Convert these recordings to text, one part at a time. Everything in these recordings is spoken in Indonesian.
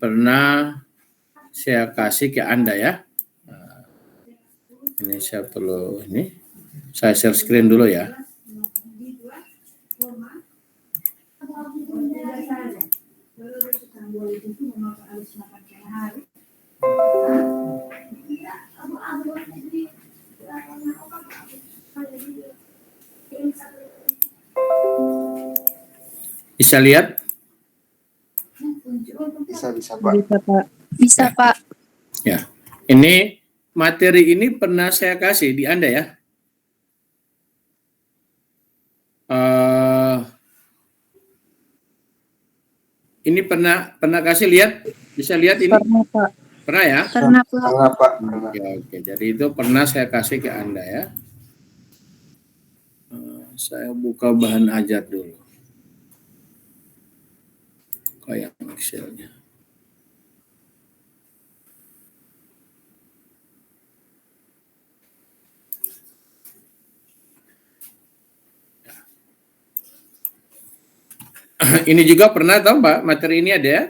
pernah saya kasih ke Anda ya. Ini saya perlu saya share screen dulu ya. Bisa lihat? Bisa Pak. Bisa Pak. Ya, ini materi ini pernah saya kasih di Anda ya. Ini pernah kasih lihat? Bisa lihat ini? Pernah Pak. Pernah ya? Pernah Pak. Pernah Pak. Oke. Jadi itu pernah saya kasih ke Anda ya. Saya buka bahan ajar dulu. Kayak Excel-nya. Ini juga pernah tahu Mbak, materi ini ada ya?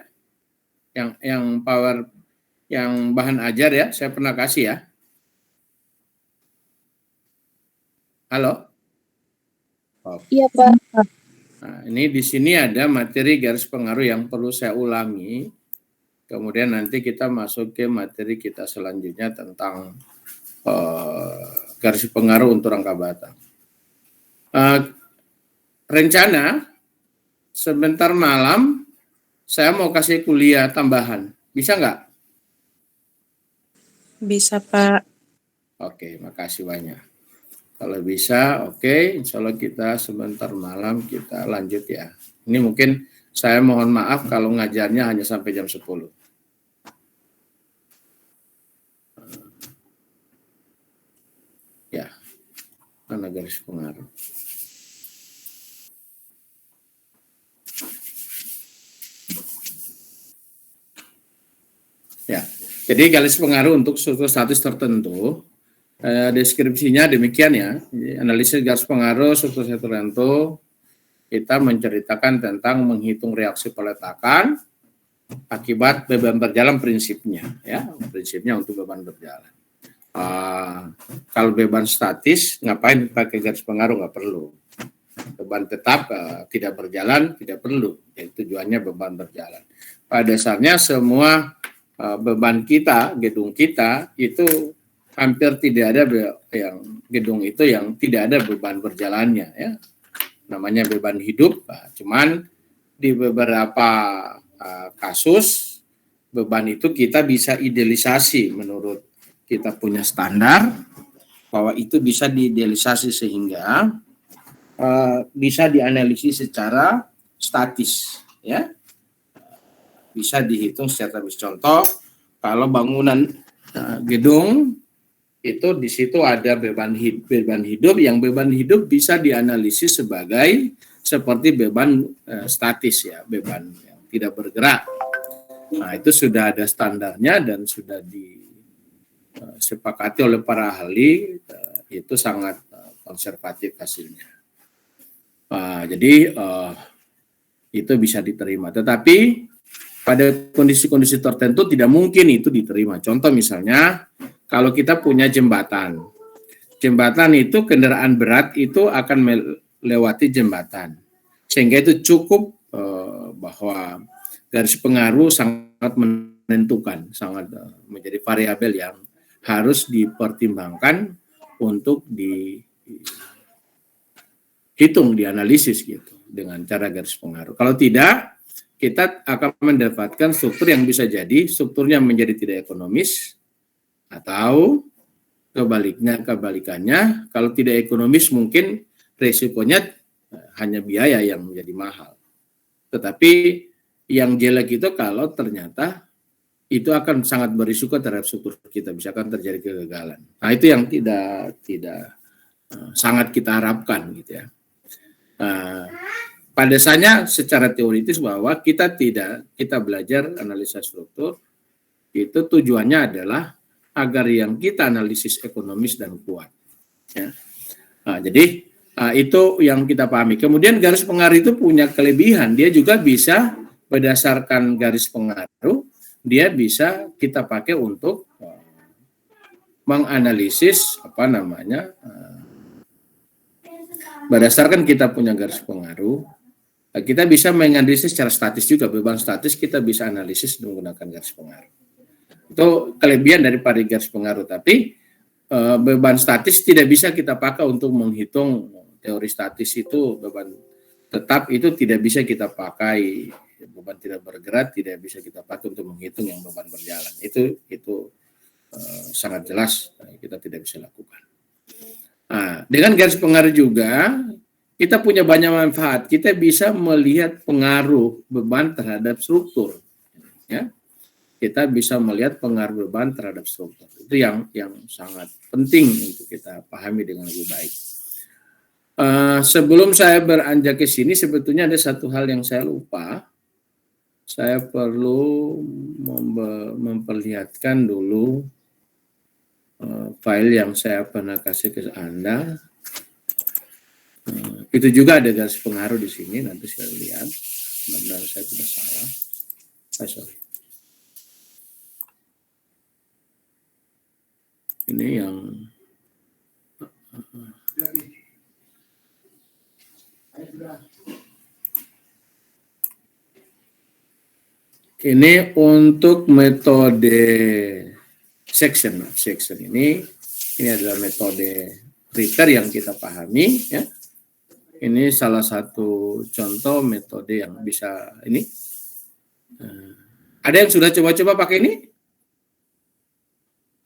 Yang power, yang bahan ajar ya, saya pernah kasih ya. Halo? Iya Pak. Nah, ini di sini ada materi garis pengaruh yang perlu saya ulangi. Kemudian nanti kita masuk ke materi kita selanjutnya tentang garis pengaruh untuk rangka batang. Rencana sebentar malam saya mau kasih kuliah tambahan. Bisa nggak? Bisa Pak. Oke, makasih banyak. Kalau bisa, oke, insya Allah kita sebentar malam kita lanjut ya. Ini mungkin saya mohon maaf kalau ngajarnya hanya sampai jam 10. Ya, mana garis pengaruh? Ya, jadi garis pengaruh untuk struktur statis tertentu. Deskripsinya demikian ya. Analisis garis pengaruh struktur tertentu, kita menceritakan tentang menghitung reaksi peletakan akibat beban berjalan prinsipnya ya, prinsipnya untuk beban berjalan. Kalau beban statis ngapain pakai garis pengaruh, nggak perlu. Beban tetap tidak berjalan tidak perlu, jadi tujuannya beban berjalan. Pada dasarnya semua beban kita, gedung kita itu hampir tidak ada yang gedung itu yang tidak ada beban berjalannya ya, namanya beban hidup. Cuman di beberapa kasus beban itu kita bisa idealisasi menurut kita punya standar bahwa itu bisa diidealisasi sehingga bisa dianalisis secara statis ya, bisa dihitung secara statis. Contoh kalau bangunan gedung itu di situ ada beban hidup yang beban hidup bisa dianalisis sebagai seperti beban statis ya, beban yang tidak bergerak. Nah, itu sudah ada standarnya dan sudah disepakati oleh para ahli, itu sangat konservatif hasilnya. Jadi itu bisa diterima. Tetapi pada kondisi-kondisi tertentu tidak mungkin itu diterima. Contoh misalnya kalau kita punya jembatan itu kendaraan berat itu akan melewati jembatan, sehingga itu cukup bahwa garis pengaruh sangat menentukan, sangat menjadi variabel yang harus dipertimbangkan untuk dihitung, dianalisis gitu dengan cara garis pengaruh. Kalau tidak, kita akan mendapatkan struktur yang bisa jadi strukturnya menjadi tidak ekonomis, atau kebalikannya, kalau tidak ekonomis mungkin resikonya hanya biaya yang menjadi mahal. Tetapi yang jelek itu kalau ternyata itu akan sangat berisiko terhadap struktur kita, bisa akan terjadi kegagalan. Nah, itu yang tidak sangat kita harapkan gitu ya. Pada dasarnya secara teoritis bahwa kita belajar analisa struktur itu tujuannya adalah agar yang kita analisis ekonomis dan kuat. Ya. Jadi itu yang kita pahami. Kemudian garis pengaruh itu punya kelebihan, dia juga bisa berdasarkan garis pengaruh dia bisa kita pakai untuk menganalisis berdasarkan kita punya garis pengaruh, kita bisa menganalisis secara statis juga, beban statis kita bisa analisis menggunakan garis pengaruh. Itu kelebihan daripada garis pengaruh, tapi beban statis tidak bisa kita pakai untuk menghitung teori statis itu, beban tetap itu tidak bisa kita pakai, beban tidak bergerak tidak bisa kita pakai untuk menghitung yang beban berjalan. Itu sangat jelas kita tidak bisa lakukan. Nah, dengan garis pengaruh juga kita punya banyak manfaat. Kita bisa melihat pengaruh beban terhadap struktur. Ya, kita bisa melihat pengaruh beban terhadap struktur. Itu yang sangat penting untuk kita pahami dengan lebih baik. Sebelum saya beranjak ke sini, sebetulnya ada satu hal yang saya lupa. Saya perlu memperlihatkan dulu file yang saya pernah kasih ke Anda. Itu juga ada garis pengaruh di sini, nanti saya lihat. Mudah-mudahan saya tidak salah. Sorry. Ini yang ini untuk metode section ini adalah metode Ritter yang kita pahami, ya. Ini salah satu contoh metode yang bisa ini. Ada yang sudah coba-coba pakai ini?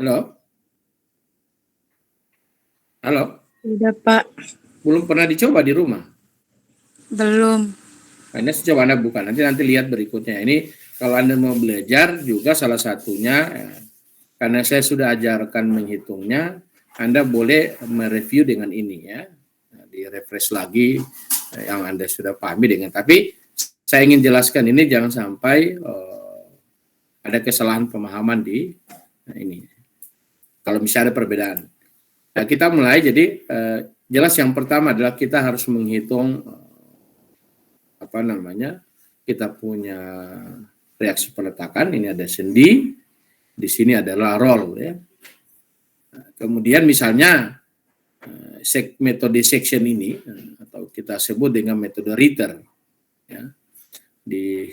Halo? Sudah, Pak. Belum pernah dicoba di rumah? Belum. Anda coba Anda buka, nanti lihat berikutnya. Ini kalau Anda mau belajar juga salah satunya, karena saya sudah ajarkan menghitungnya, Anda boleh mereview dengan ini ya, di-refresh lagi yang Anda sudah pahami dengan. Tapi saya ingin jelaskan ini jangan sampai ada kesalahan pemahaman di ini. Kalau misalnya ada perbedaan. Nah, kita mulai, jadi jelas yang pertama adalah kita harus menghitung kita punya reaksi peletakan, ini ada sendi, di sini adalah roll ya. Kemudian misalnya metode section ini atau kita sebut dengan metode Ritter ya. Di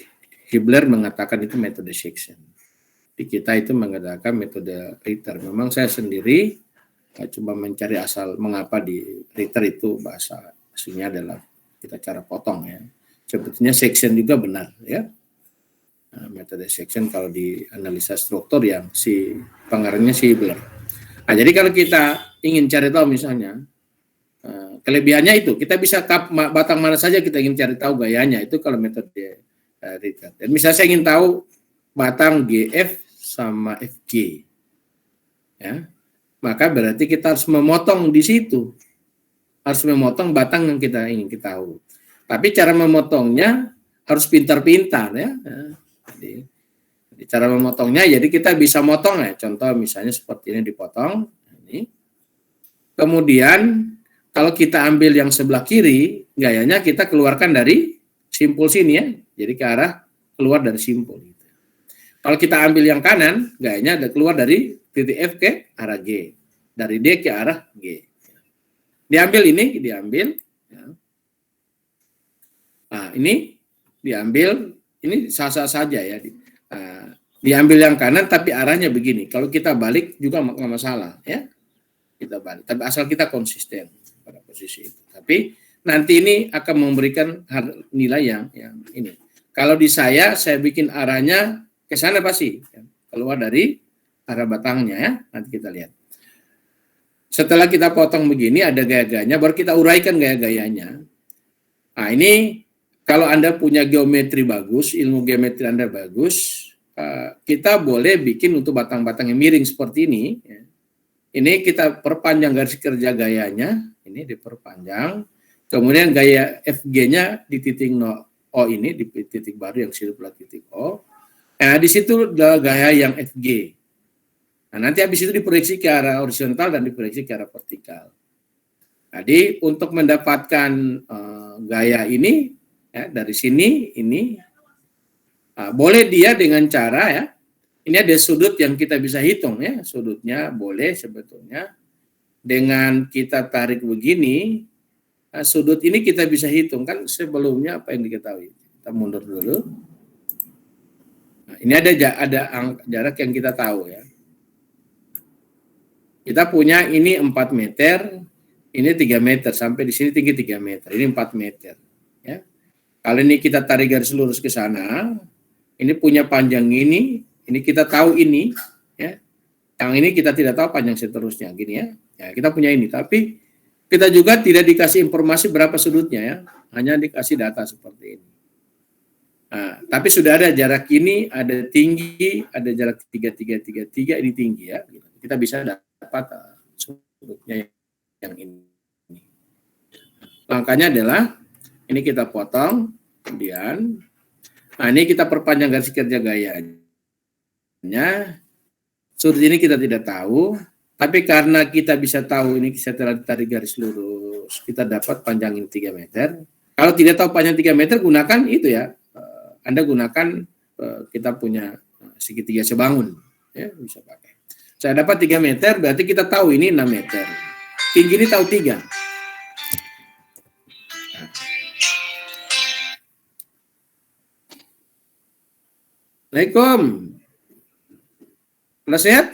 Hibbeler mengatakan itu metode section. Di kita itu mengatakan metode Ritter. Memang saya sendiri coba mencari asal mengapa di Ritter itu bahasa aslinya adalah kita cara potong ya. Sebetulnya section juga benar ya. Metode section kalau di analisa struktur yang si pengarangnya si Hibbeler. Nah, jadi kalau kita ingin cari tahu misalnya kelebihannya itu kita bisa batang mana saja kita ingin cari tahu gayanya itu kalau metode Ritter. Dan misalnya saya ingin tahu batang GF sama FG, ya maka berarti kita harus memotong di situ, harus memotong batang yang kita ingin tahu. Tapi cara memotongnya harus pintar-pintar ya. Jadi cara memotongnya, jadi kita bisa motong ya. Contoh misalnya seperti ini dipotong. Ini. Kemudian kalau kita ambil yang sebelah kiri, gayanya kita keluarkan dari simpul sini ya. Jadi ke arah keluar dari simpul. Gitu. Kalau kita ambil yang kanan, gayanya ada keluar dari titik F ke arah G. Dari D ke arah G. Diambil ini, diambil. Ya. Nah, ini diambil, ini sah-sah saja ya. Diambil yang kanan tapi arahnya begini. Kalau kita balik juga nggak masalah ya. Kita balik. Tapi asal kita konsisten pada posisi itu. Tapi nanti ini akan memberikan nilai yang ini. Kalau di saya bikin arahnya ke sana pasti ya. Keluar dari arah batangnya ya. Nanti kita lihat. Setelah kita potong begini ada gaya-gayanya, baru kita uraikan gaya-gayanya. Nah ini kalau Anda punya geometri bagus, ilmu geometri Anda bagus, kita boleh bikin untuk batang-batang yang miring seperti ini. Ini kita perpanjang garis kerja gayanya, ini diperpanjang. Kemudian gaya FG-nya di titik O ini, di titik baru yang sebelah titik O. Nah, di situ adalah gaya yang FG. Nah, nanti habis itu diproyeksi ke arah horizontal dan diproyeksi ke arah vertikal. Jadi untuk mendapatkan gaya ini, ya, dari sini ini boleh dia dengan cara ya ini ada sudut yang kita bisa hitung ya, sudutnya boleh sebetulnya. Dengan kita tarik begini, sudut ini kita bisa hitung kan sebelumnya apa yang diketahui. Kita mundur dulu. Nah, ini ada jarak yang kita tahu ya. Kita punya ini 4 meter, ini 3 meter, sampai di sini tinggi 3 meter, ini 4 meter. Ya. Kalau ini kita tarik garis lurus ke sana, ini punya panjang ini kita tahu ini, ya. Yang ini kita tidak tahu panjang seterusnya, gini ya. Ya, kita punya ini, tapi kita juga tidak dikasih informasi berapa sudutnya ya, hanya dikasih data seperti ini. Nah, tapi sudah ada jarak ini, ada tinggi, ada jarak 3, ini tinggi ya. Kita bisa dapat sudutnya yang ini. Langkahnya adalah ini kita potong, kemudian, nah ini kita perpanjang garis kerja gayanya. Sudut ini kita tidak tahu, tapi karena kita bisa tahu ini setelah ditarik garis lurus, kita dapat panjangin 3 meter. Kalau tidak tahu panjang 3 meter, gunakan itu ya. Anda gunakan kita punya segitiga sebangun, ya bisa pakai. Saya dapat 3 meter, berarti kita tahu ini 6 meter. Tinggi ini tahu 3. Assalamualaikum. Sudah sehat?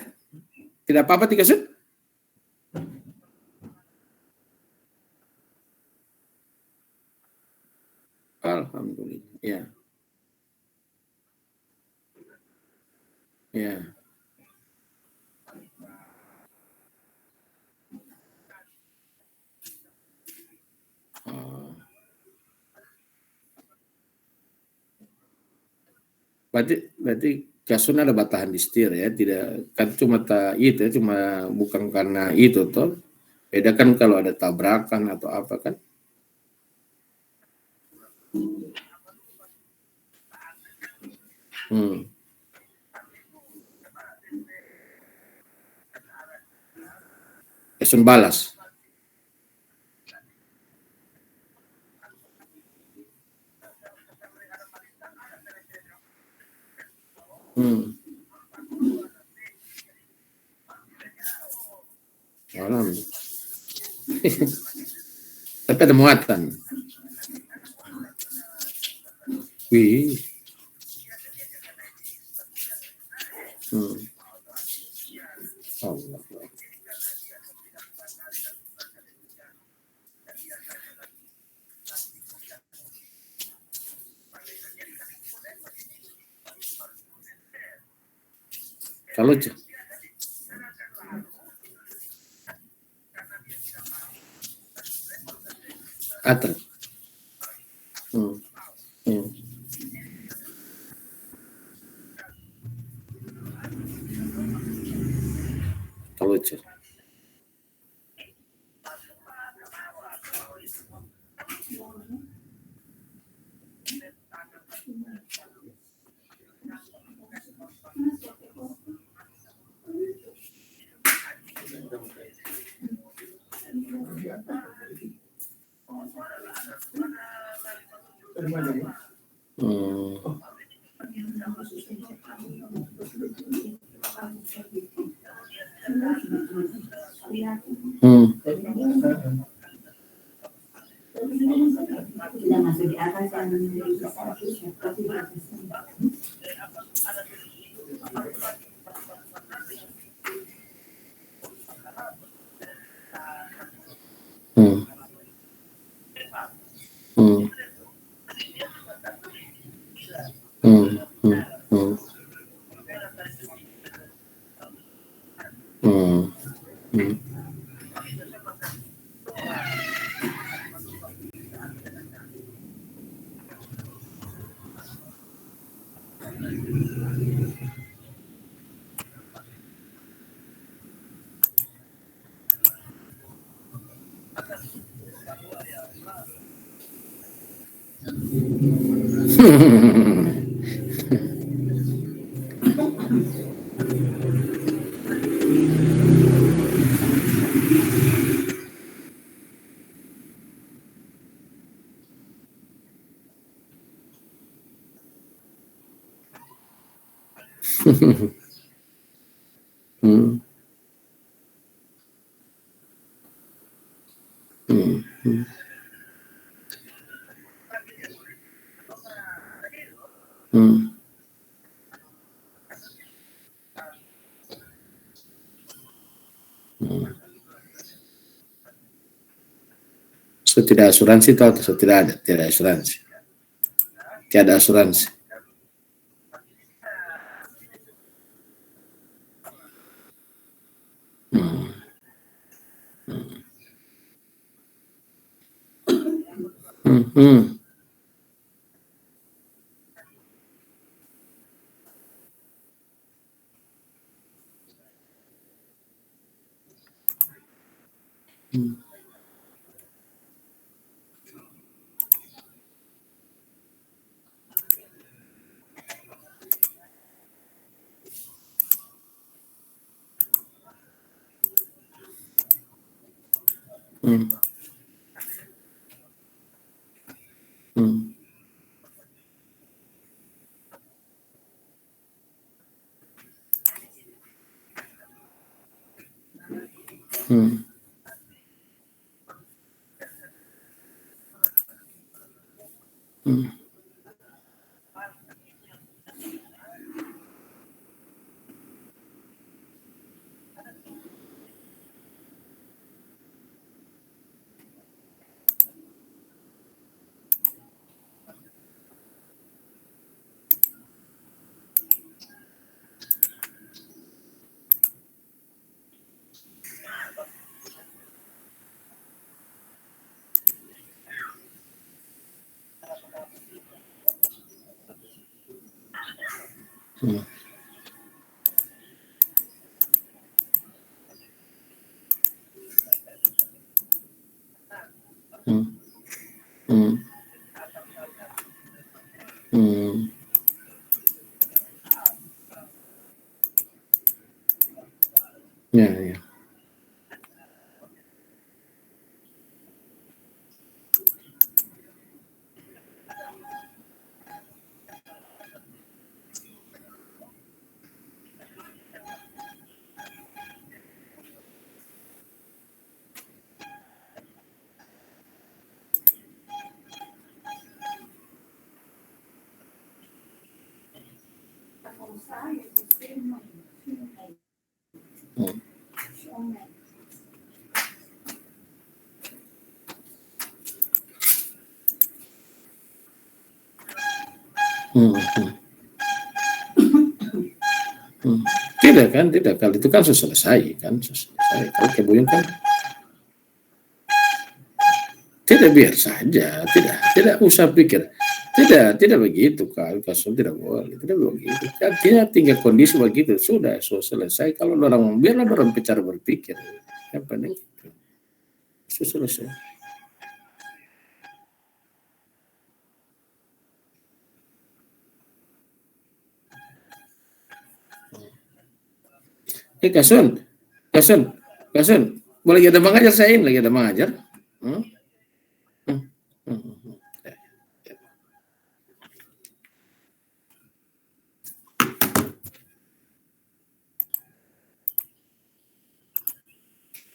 Tidak apa-apa 3 sud? Alhamdulillah. Ya. Ya. Berarti kasun ada batahan di setir ya, tidak kan cuma itu ya, cuma bukan karena itu toh. Beda kan kalau ada tabrakan atau apa kan. Kasun balas. Malam. Tapi ada muatan. Wih. Allah. Kalau atas. Kalau masuk di atas yang memiliki status seperti di atas. Hmm. Hmm. Hmm. Hmm. Hmm. So, tidak asuransi atau so, tidak asuransi. Tiada asuransi. Hmm. Hmm. Hmm. Hmm. Hmm. Hmm. Hmm. Hmm. Hmm. Hmm. Hmm. Hmm. Ya, ya. Hmm. Hmm. Hmm. Hmm. Tidak kan, tidak. Kalau itu kan sudah selesai kan, sudah selesai. Kalau kebuyung kan tidak, biar saja, tidak usah pikir. Tidak begitu kalau kasus tidak boleh, tidak begitu. Artinya tinggal kondisi begitu sudah selesai. Kalau orang biarlah orang bicara berpikir, yang penting itu sudah selesai. Kasun, Kasun, Kasun, boleh ada mengajar saya ini lagi ada mengajar. Hmm? Hmm. Hmm. Hmm.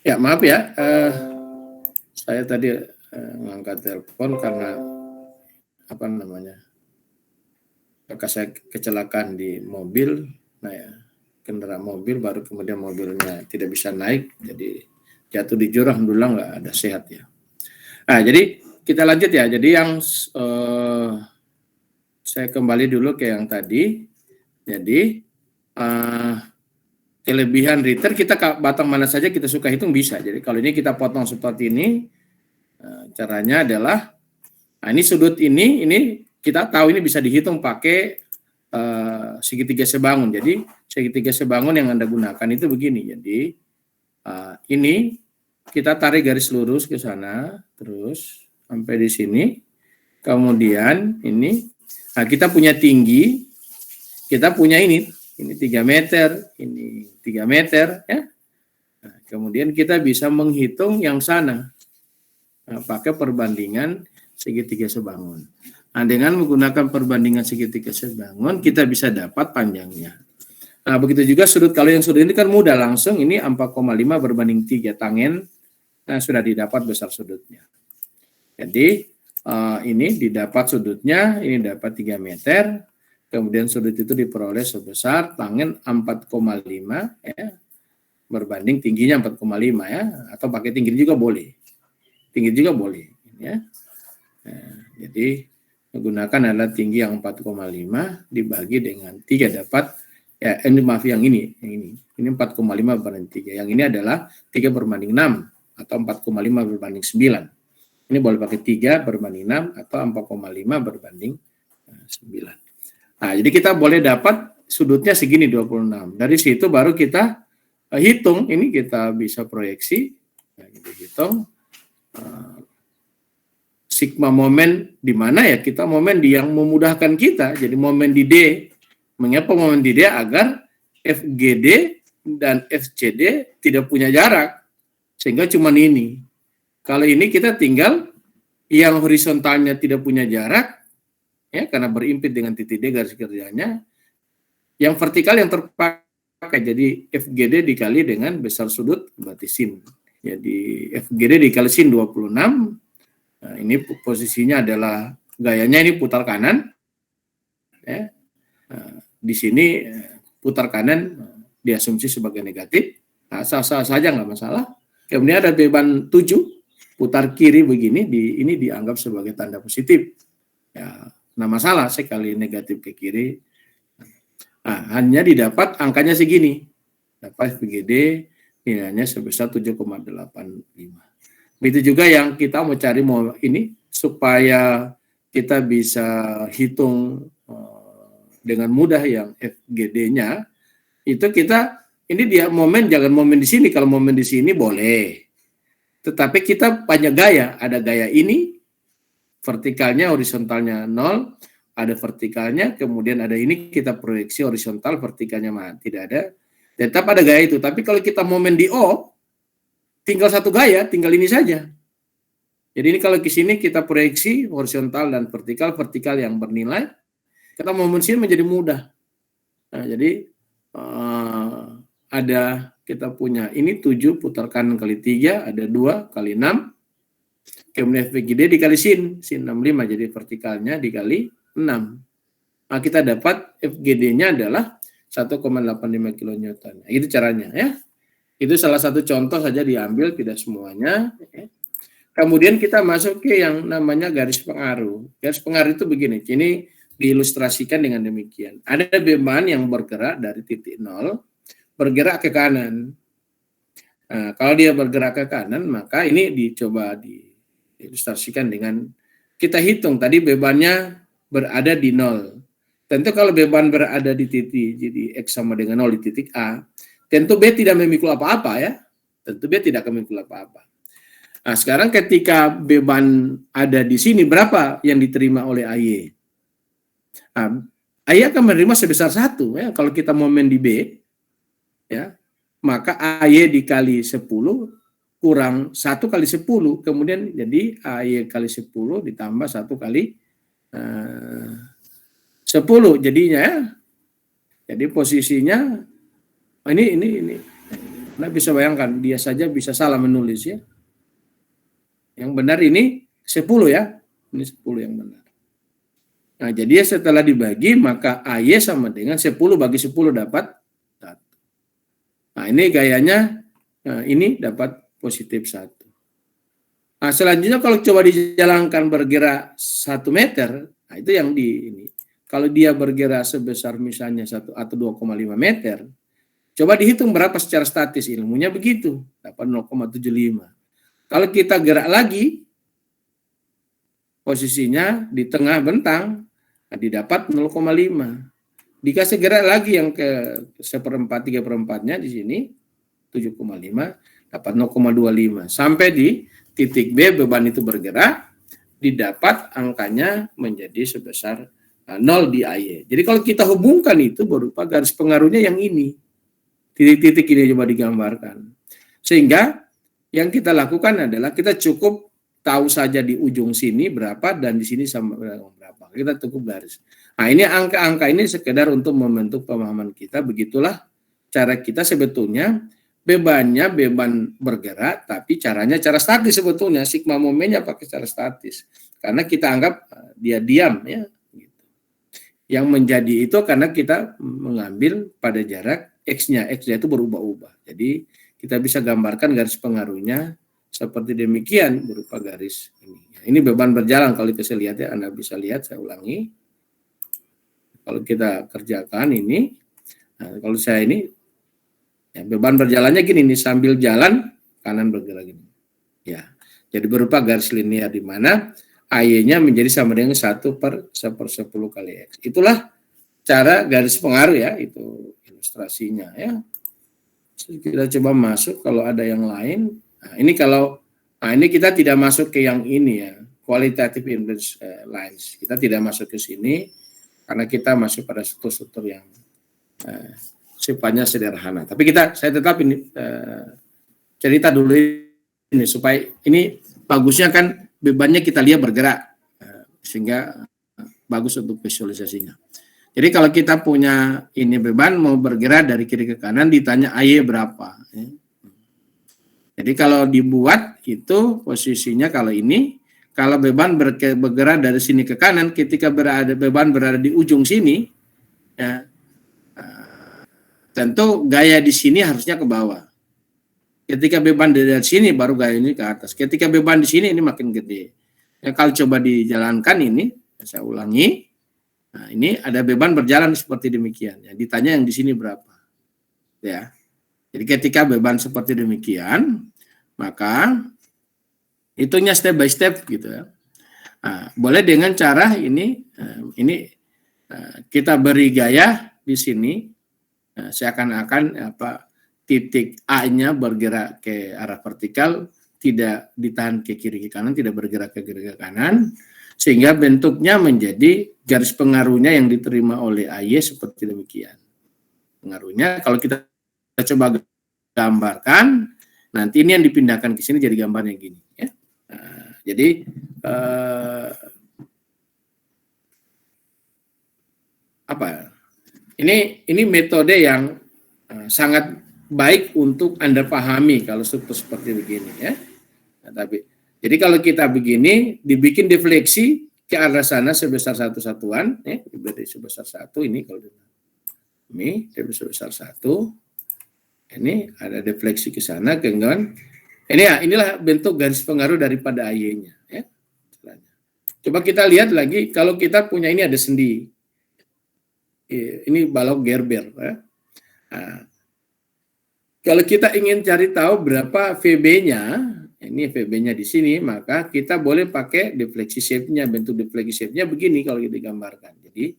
Ya maaf ya, saya tadi mengangkat telepon karena apa namanya, kakak saya kecelakaan di mobil. Nah ya, kendaraan mobil baru kemudian mobilnya tidak bisa naik, jadi jatuh di jurang. Alhamdulillah nggak ada, sehat ya. Nah jadi kita lanjut ya. Jadi yang saya kembali dulu ke yang tadi. Jadi kelebihan return kita batang mana saja kita suka hitung bisa. Jadi kalau ini kita potong seperti ini, caranya adalah, nah ini sudut ini kita tahu ini bisa dihitung pakai segitiga sebangun. Jadi segitiga sebangun yang Anda gunakan itu begini. Jadi ini kita tarik garis lurus ke sana, terus sampai di sini. Kemudian ini, nah kita punya tinggi, kita punya ini 3 meter, ini 3 meter, ya. Nah, kemudian kita bisa menghitung yang sana, pakai perbandingan segitiga sebangun. Nah, dengan menggunakan perbandingan segitiga sebangun, kita bisa dapat panjangnya. Nah, begitu juga sudut, kalau yang sudut ini kan mudah langsung, ini 4,5 berbanding 3 tangen, nah sudah didapat besar sudutnya. Jadi ini didapat sudutnya, ini dapat 3 meter, kemudian sudut itu diperoleh sebesar tangen 4,5 ya, berbanding tingginya 4,5 ya, atau pakai tinggi juga boleh. Tinggi juga boleh ya. Nah, jadi menggunakan adalah tinggi yang 4,5 dibagi dengan 3 dapat ya, ini maaf yang ini 4,5 berbanding 3. Yang ini adalah 3 berbanding 6 atau 4,5 berbanding 9. Ini boleh pakai 3 berbanding 6 atau 4,5 berbanding 9. Nah, jadi kita boleh dapat sudutnya segini 26. Dari situ baru kita hitung, ini kita bisa proyeksi. Nah, kita hitung sigma momen di mana ya, kita momen di yang memudahkan kita. Jadi momen di D. Mengapa momen di D? Agar FGD dan FCD tidak punya jarak. Sehingga cuma ini. Kalau ini kita tinggal yang horizontalnya tidak punya jarak, ya, karena berimpit dengan titik D garis kerjanya. Yang vertikal yang terpakai, jadi FGD dikali dengan besar sudut berarti sin. Jadi FGD dikali sin 26. Nah, ini posisinya adalah gayanya ini putar kanan. Ya. Nah, di sini putar kanan diasumsi sebagai negatif. Nah, sah-sah saja nggak masalah. Kemudian ada beban 7 putar kiri begini, ini dianggap sebagai tanda positif. Ya, nah masalah sekali negatif ke kiri. Nah, hanya didapat angkanya segini. Dapat FGD nilainya sebesar 7,85. Begitu juga yang kita mau cari ini supaya kita bisa hitung dengan mudah yang FGD-nya, itu kita ini dia momen, jangan momen di sini. Kalau momen di sini boleh. Tetapi kita banyak gaya, ada gaya ini, vertikalnya, horizontalnya 0, ada vertikalnya, kemudian ada ini kita proyeksi horizontal, vertikalnya tidak ada. Tetap ada gaya itu. Tapi kalau kita momen di O, tinggal satu gaya, tinggal ini saja. Jadi ini kalau ke sini kita proyeksi horizontal dan vertikal yang bernilai, kita momen sini menjadi mudah. Nah, jadi ada kita punya ini 7 putar kanan kali 3, ada 2 kali 6. Kemudian FGD dikali sin 65, jadi vertikalnya dikali 6. Nah, kita dapat FGD-nya adalah 1,85 kN. Nah, itu caranya ya. Itu salah satu contoh saja diambil, tidak semuanya. Ya. Kemudian kita masuk ke yang namanya garis pengaruh. Garis pengaruh itu begini, ini diilustrasikan dengan demikian. Ada beban yang bergerak dari titik 0, bergerak ke kanan. Nah, kalau dia bergerak ke kanan, maka ini dicoba diilustrasikan dengan, kita hitung tadi bebannya berada di 0. Tentu kalau beban berada di titik, jadi X sama dengan 0 di titik A, tentu B tidak memikul apa-apa ya. Tentu B tidak memikul apa-apa. Nah, sekarang ketika beban ada di sini, berapa yang diterima oleh AY? Nah, AY akan menerima sebesar 1 ya. Kalau kita momen di B, ya, maka AY dikali 10 kurang 1 kali 10, kemudian jadi AY kali 10 ditambah 1 kali 10 jadinya ya. Jadi posisinya ini Anda bisa bayangkan, dia saja bisa salah menulis ya. Yang benar ini 10 ya. Ini 10 yang benar. Nah, jadi setelah dibagi maka AY sama dengan 10 bagi 10 dapat 1. Nah, ini gayanya ini dapat positif 1. Nah, selanjutnya kalau coba dijalankan bergerak 1 meter, nah itu yang ini. Kalau dia bergerak sebesar misalnya 1 atau 2,5 meter, coba dihitung berapa secara statis, ilmunya begitu, dapat 0,75. Kalau kita gerak lagi, posisinya di tengah bentang, nah didapat 0,5. Dikasih gerak lagi yang ke 1/4, 3/4-nya di sini, 7,5, dapat 0,25. Sampai di titik B, beban itu bergerak, didapat angkanya menjadi sebesar 0 di AY. Jadi kalau kita hubungkan itu berupa garis pengaruhnya yang ini. Titik-titik ini coba digambarkan. Sehingga yang kita lakukan adalah kita cukup tahu saja di ujung sini berapa dan di sini sama berapa. kita tekuk garis. Nah, ini angka-angka ini sekedar untuk membentuk pemahaman kita. Begitulah cara kita sebetulnya. Bebannya beban bergerak, tapi caranya cara statis sebetulnya. Sigma momennya pakai cara statis. Karena kita anggap dia diam, ya. Yang menjadi itu karena kita mengambil pada jarak X-nya. X-nya itu berubah-ubah. Jadi kita bisa gambarkan garis pengaruhnya seperti demikian berupa garis ini. Ini beban berjalan, kalau kita lihat ya, Anda bisa lihat, saya ulangi. Kalau kita kerjakan ini, nah, kalau saya ini, ya, beban berjalannya gini nih, sambil jalan kanan bergerak gini. Ya, jadi berupa garis linear di mana AY-nya menjadi sama dengan 1/10 kali X. Itulah cara garis pengaruh ya, itu ilustrasinya ya. Kita coba masuk kalau ada yang lain. Nah, ini kita tidak masuk ke yang ini ya, qualitative influence lines. Kita tidak masuk ke sini karena kita masuk pada struktur-struktur yang sifatnya sederhana. Tapi saya tetap ini cerita dulu ini supaya ini bagusnya kan bebannya kita lihat bergerak sehingga bagus untuk visualisasinya. Jadi kalau kita punya ini beban mau bergerak dari kiri ke kanan, ditanya AY berapa. Ya. Jadi kalau dibuat itu posisinya kalau ini, kalau beban bergerak dari sini ke kanan, ketika beban berada di ujung sini, ya, tentu gaya di sini harusnya ke bawah. Ketika beban dari sini baru gaya ini ke atas. Ketika beban di sini ini makin gede. Ya, kalau coba dijalankan ini, saya ulangi. Nah, ini ada beban berjalan seperti demikian. Ya, ditanya yang di sini berapa. Ya. Jadi ketika beban seperti demikian, maka hitungnya step by step gitu ya. Nah, boleh dengan cara ini kita beri gaya di sini seakan-akan titik A-nya bergerak ke arah vertikal, tidak ditahan ke kiri ke kanan, tidak bergerak ke kiri ke kanan, sehingga bentuknya menjadi garis pengaruhnya yang diterima oleh AY seperti demikian. Pengaruhnya kalau kita coba gambarkan, nanti ini yang dipindahkan ke sini jadi gambarnya gini. Ya. Nah, jadi Ini metode yang sangat baik untuk Anda pahami kalau struktur seperti begini ya. Nah, jadi kalau kita begini dibikin defleksi ke arah sana sebesar satu satuan, ya, berarti sebesar 1 ini kalau ini sebesar 1. Ini ada defleksi ke sana, kemudian inilah bentuk garis pengaruh daripada AY-nya ya. Coba kita lihat lagi kalau kita punya ini ada sendi. Ini balok Gerber ya. Nah, kalau kita ingin cari tahu berapa VB-nya, ini VB-nya di sini, maka kita boleh pakai defleksi shape-nya, bentuk defleksi shape-nya begini kalau kita gambarkan. Jadi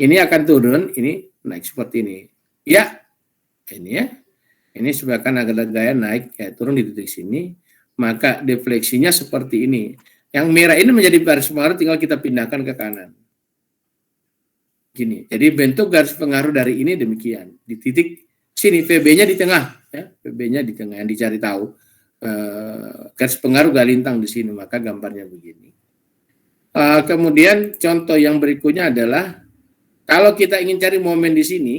ini akan turun, ini naik seperti ini. Ya, ini ya. Ini sebagian agar gaya naik, ya, turun di titik sini, maka defleksinya seperti ini. Yang merah ini menjadi garis pengaruh, tinggal kita pindahkan ke kanan. Gini, jadi bentuk garis pengaruh dari ini demikian. Di titik sini, VB-nya di tengah, ya, VB-nya di tengah yang dicari tahu. Garis pengaruh galintang di sini, maka gambarnya begini. Kemudian contoh yang berikutnya adalah kalau kita ingin cari momen di sini,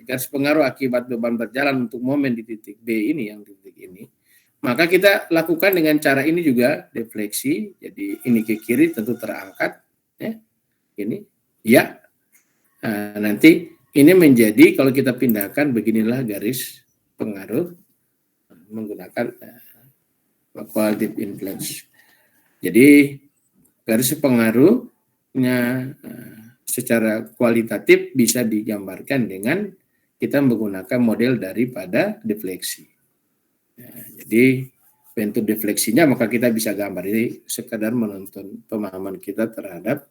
garis pengaruh akibat beban berjalan untuk momen di titik B ini, yang titik ini, maka kita lakukan dengan cara ini juga defleksi. Jadi ini ke kiri tentu terangkat, ya, ini, ya. Nah, nanti ini menjadi kalau kita pindahkan beginilah garis pengaruh menggunakan qualitative influence. Jadi garis pengaruhnya secara kualitatif bisa digambarkan dengan kita menggunakan model daripada defleksi. Jadi bentuk defleksinya maka kita bisa gambar. Ini sekadar menuntun pemahaman kita terhadap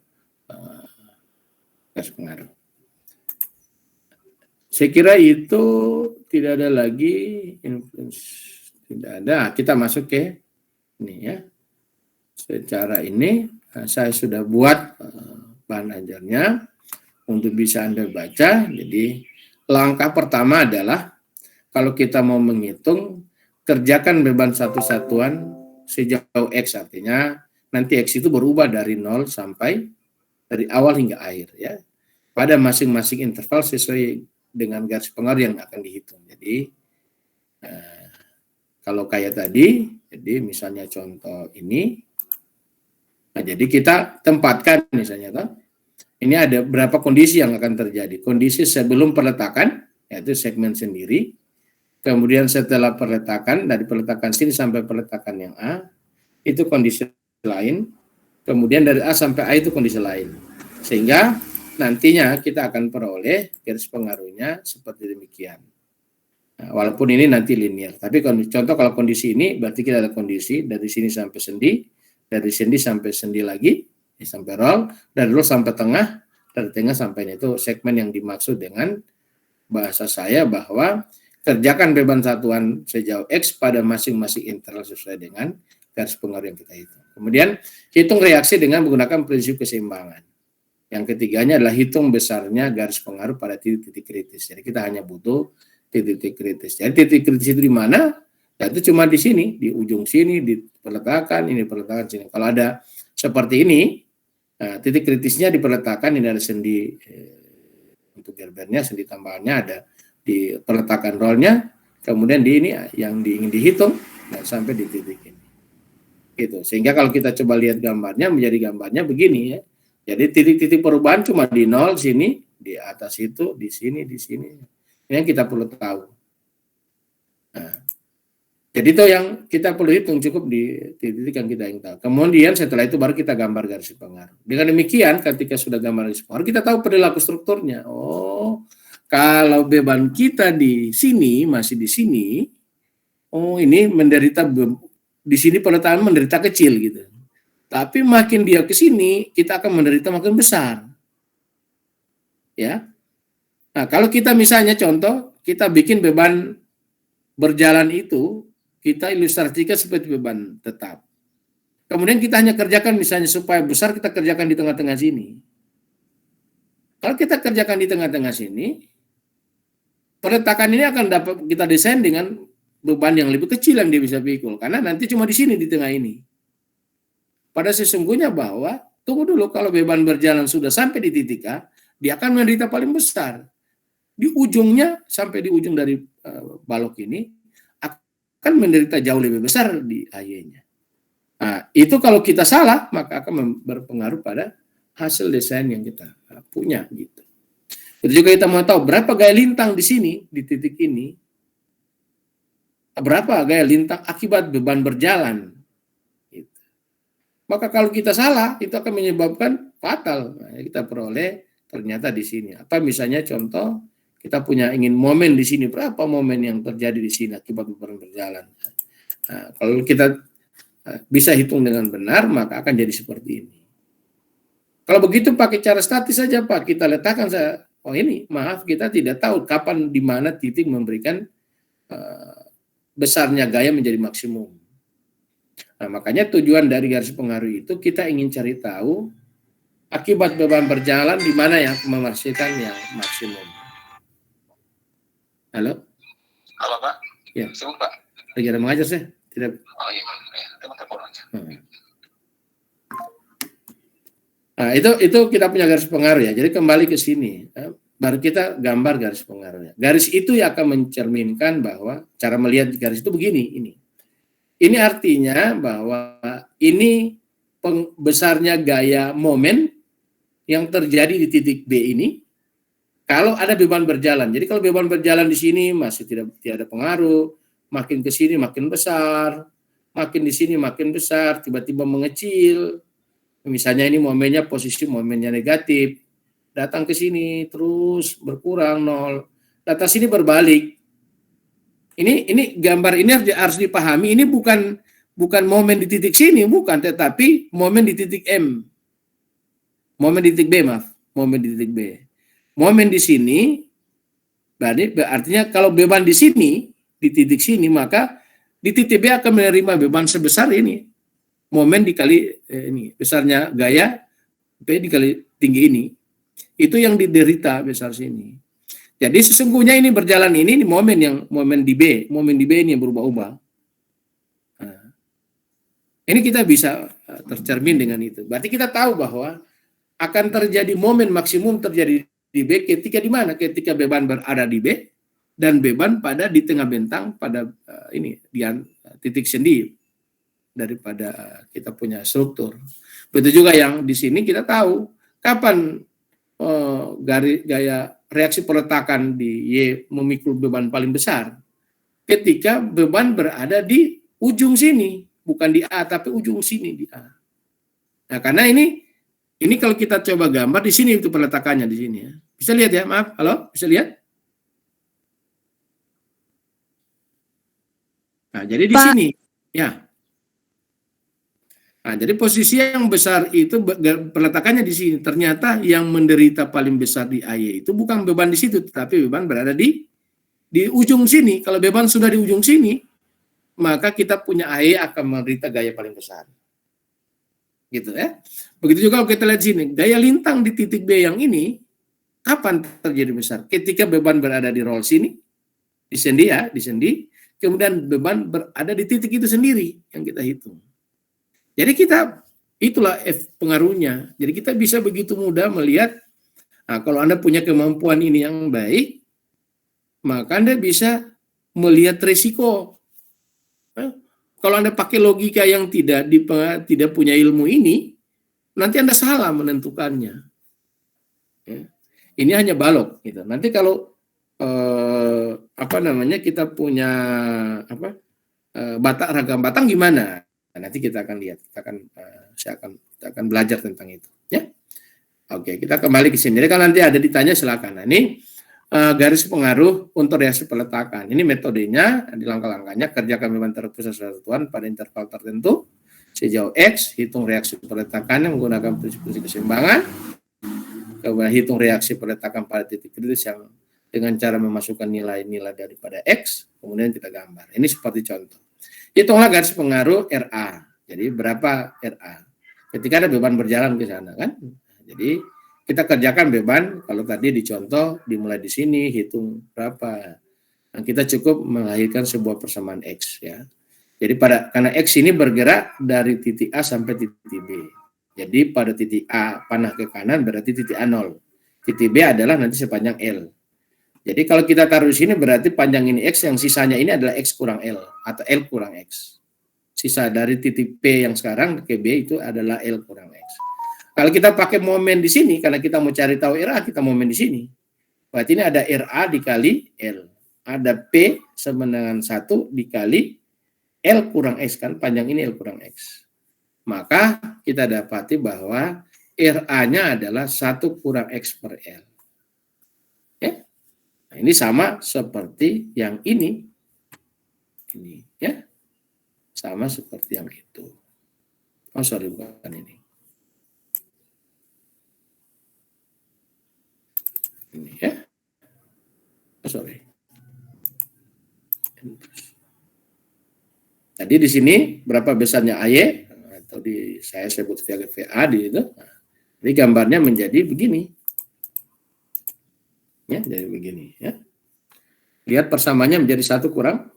garis pengaruh. Saya kira itu tidak ada lagi influence, tidak ada. Kita masuk ke ini ya. Secara ini saya sudah buat bahan ajarnya untuk bisa Anda baca. Jadi langkah pertama adalah kalau kita mau menghitung, kerjakan beban satu satuan sejauh X, artinya nanti X itu berubah dari 0 sampai dari awal hingga akhir ya, pada masing-masing interval sesuai dengan garis pengaruh yang akan dihitung. Jadi kalau kayak tadi, jadi misalnya contoh ini, nah jadi kita tempatkan misalnya kan, ini ada berapa kondisi yang akan terjadi. Kondisi sebelum peletakan, yaitu segmen sendiri. Kemudian setelah peletakan, dari peletakan sini sampai peletakan yang A, itu kondisi lain. Kemudian dari A sampai A itu kondisi lain. Sehingga nantinya kita akan peroleh garis pengaruhnya seperti demikian. Nah, walaupun ini nanti linear. Tapi contoh kalau kondisi ini, berarti kita ada kondisi dari sini sampai sendi, dari sendi sampai sendi lagi, sampai roll, dari roll sampai tengah, dari tengah sampai ini. Itu segmen yang dimaksud dengan bahasa saya bahwa kerjakan beban satuan sejauh X pada masing-masing interval sesuai dengan garis pengaruh yang kita hitung. Kemudian hitung reaksi dengan menggunakan prinsip keseimbangan. Yang ketiganya adalah hitung besarnya garis pengaruh pada titik-titik kritis. Jadi kita hanya butuh titik-titik kritis. Jadi titik kritis itu di mana? Ya, itu cuma di sini, di ujung sini, di peletakan, ini peletakan sini. Kalau ada seperti ini, nah, titik kritisnya di peletakan, ini ada sendi untuk gerbernya, sendi tambahannya ada di peletakan rollnya, kemudian di ini yang ingin dihitung, nah, sampai di titik ini. Gitu. Sehingga kalau kita coba lihat gambarnya, menjadi gambarnya begini ya. Jadi titik-titik perubahan cuma di nol sini, di atas itu, di sini, di sini. Ini yang kita perlu tahu. Nah, jadi itu yang kita perlu hitung cukup di titik yang kita ingin tahu. Kemudian setelah itu baru kita gambar garis pengaruh. Dengan demikian ketika sudah gambar garis pengaruh, kita tahu perilaku strukturnya. Oh, kalau beban kita di sini, masih di sini, oh ini menderita, di sini peletakan menderita kecil gitu. Tapi makin dia ke sini, kita akan menderita makin besar. Ya. Nah, kalau kita misalnya contoh, kita bikin beban berjalan itu, kita ilustrasikan seperti beban tetap. Kemudian kita hanya kerjakan misalnya supaya besar, kita kerjakan di tengah-tengah sini. Kalau kita kerjakan di tengah-tengah sini, peletakan ini akan dapat kita desain dengan beban yang lebih kecil yang dia bisa pikul. Karena nanti cuma di sini, di tengah ini. Pada sesungguhnya bahwa, tunggu dulu, kalau beban berjalan sudah sampai di titik A, dia akan menderita paling besar. Di ujungnya, sampai di ujung dari balok ini, akan menderita jauh lebih besar di AY-nya. Nah, itu kalau kita salah, maka akan berpengaruh pada hasil desain yang kita punya. Gitu. Itu juga kita mau tahu berapa gaya lintang di sini, di titik ini, berapa gaya lintang akibat beban berjalan. Gitu. Maka kalau kita salah, itu akan menyebabkan fatal. Nah, kita peroleh ternyata di sini. Atau misalnya contoh, kita punya ingin momen di sini, berapa momen yang terjadi di sini akibat beban berjalan. Nah, kalau kita bisa hitung dengan benar, maka akan jadi seperti ini. Kalau begitu pakai cara statis saja Pak, kita letakkan saja. Oh ini, maaf kita tidak tahu kapan di mana titik memberikan besarnya gaya menjadi maksimum. Nah, makanya tujuan dari garis pengaruh itu kita ingin cari tahu akibat beban berjalan di mana yang menghasilkan yang maksimum. Halo? Halo Pak? Ya. Sibuk Pak? Lagi ada mengajar saya? Tidak. Oh iya, teman-teman aja. Nah, itu kita punya garis pengaruh ya. Jadi kembali ke sini, baru kita gambar garis pengaruhnya. Garis itu yang akan mencerminkan bahwa cara melihat garis itu begini. Ini artinya bahwa ini besarnya gaya momen yang terjadi di titik B ini. Kalau ada beban berjalan, jadi kalau beban berjalan di sini masih tidak ada pengaruh, makin ke sini makin besar, makin di sini makin besar, tiba-tiba mengecil. Misalnya ini momennya posisi momennya negatif, datang ke sini terus berkurang nol, data sini berbalik. Ini gambar ini harus dipahami. Ini bukan momen di titik sini, bukan, tetapi momen di titik M, momen di titik B, momen di titik B. Momen di sini, berarti artinya kalau beban di sini, di titik sini, maka di titik B akan menerima beban sebesar ini. Momen dikali ini, besarnya gaya, B dikali tinggi ini. Itu yang diderita besar sini. Jadi sesungguhnya ini berjalan ini momen di B ini yang berubah-ubah. Nah, ini kita bisa tercermin dengan itu. Berarti kita tahu bahwa akan terjadi momen maksimum terjadi di B ketika di mana? Ketika beban berada di B dan beban pada di tengah bentang pada ini di titik sendi daripada kita punya struktur. Begitu juga yang di sini kita tahu kapan gaya reaksi peletakan di Y memikul beban paling besar. Ketika beban berada di ujung sini, bukan di A tapi ujung sini di A. Nah, karena ini kalau kita coba gambar di sini itu peletakannya di sini ya. Bisa lihat ya, maaf. Halo, bisa lihat? Nah, jadi di Pak. sini ya. Nah, jadi posisi yang besar itu peletakannya di sini. Ternyata yang menderita paling besar di AY itu bukan beban di situ, tetapi beban berada di ujung sini. Kalau beban sudah di ujung sini, maka kita punya AY akan menderita gaya paling besar. Gitu ya. Begitu juga kalau kita lihat sini, gaya lintang di titik B yang ini kapan terjadi besar? Ketika beban berada di roll sini, di sendi ya, di sendi, kemudian beban berada di titik itu sendiri yang kita hitung. Jadi itulah pengaruhnya. Jadi kita bisa begitu mudah melihat, nah, kalau Anda punya kemampuan ini yang baik, maka Anda bisa melihat resiko. Nah, kalau Anda pakai logika yang tidak punya ilmu ini, nanti Anda salah menentukannya. Ya. Ini hanya balok. Gitu. Nanti kalau kita punya ragam batang gimana? Nah, nanti kita akan lihat, kita akan belajar tentang itu, ya. Oke, kita kembali ke sini. Jadi kalau nanti ada ditanya silakan. Nah, ini garis pengaruh untuk reaksi peletakan. Ini metodenya, di langkah-langkahnya kerjakan beban terpusat satuan pada interval tertentu sejauh X, hitung reaksi peletakannya menggunakan prinsip keseimbangan, kemudian hitung reaksi peletakan pada titik kritis yang dengan cara memasukkan nilai-nilai daripada X, kemudian kita gambar. Ini seperti contoh. Hitunglah garis pengaruh RA. Jadi berapa RA? Ketika ada beban berjalan ke sana kan. Jadi kita kerjakan beban, kalau tadi dicontoh dimulai di sini hitung berapa. Nah, kita cukup melahirkan sebuah persamaan X ya. Jadi karena X ini bergerak dari titik A sampai titik B. Jadi pada titik A panah ke kanan berarti titik A0. Titik B adalah nanti sepanjang L. Jadi kalau kita taruh di sini berarti panjang ini X, yang sisanya ini adalah X kurang L atau L kurang X. Sisa dari titik P yang sekarang ke B itu adalah L kurang X. Kalau kita pakai momen di sini, karena kita mau cari tahu RA, kita momen di sini. Berarti ini ada RA dikali L. Ada P sama dengan 1 dikali L kurang X, kan panjang ini L kurang X. Maka kita dapati bahwa RA-nya adalah 1 kurang X per L. Ya. Nah, ini sama seperti yang ini. Ini ya. Sama seperti yang itu. Oh, sorry, bukan ini. Ini ya. Oh, sorry. Tadi di sini berapa besarnya AY? Atau saya sebut VA di itu. Nah, jadi gambarnya menjadi begini. Ya, jadi begini ya. Lihat persamaannya menjadi 1 kurang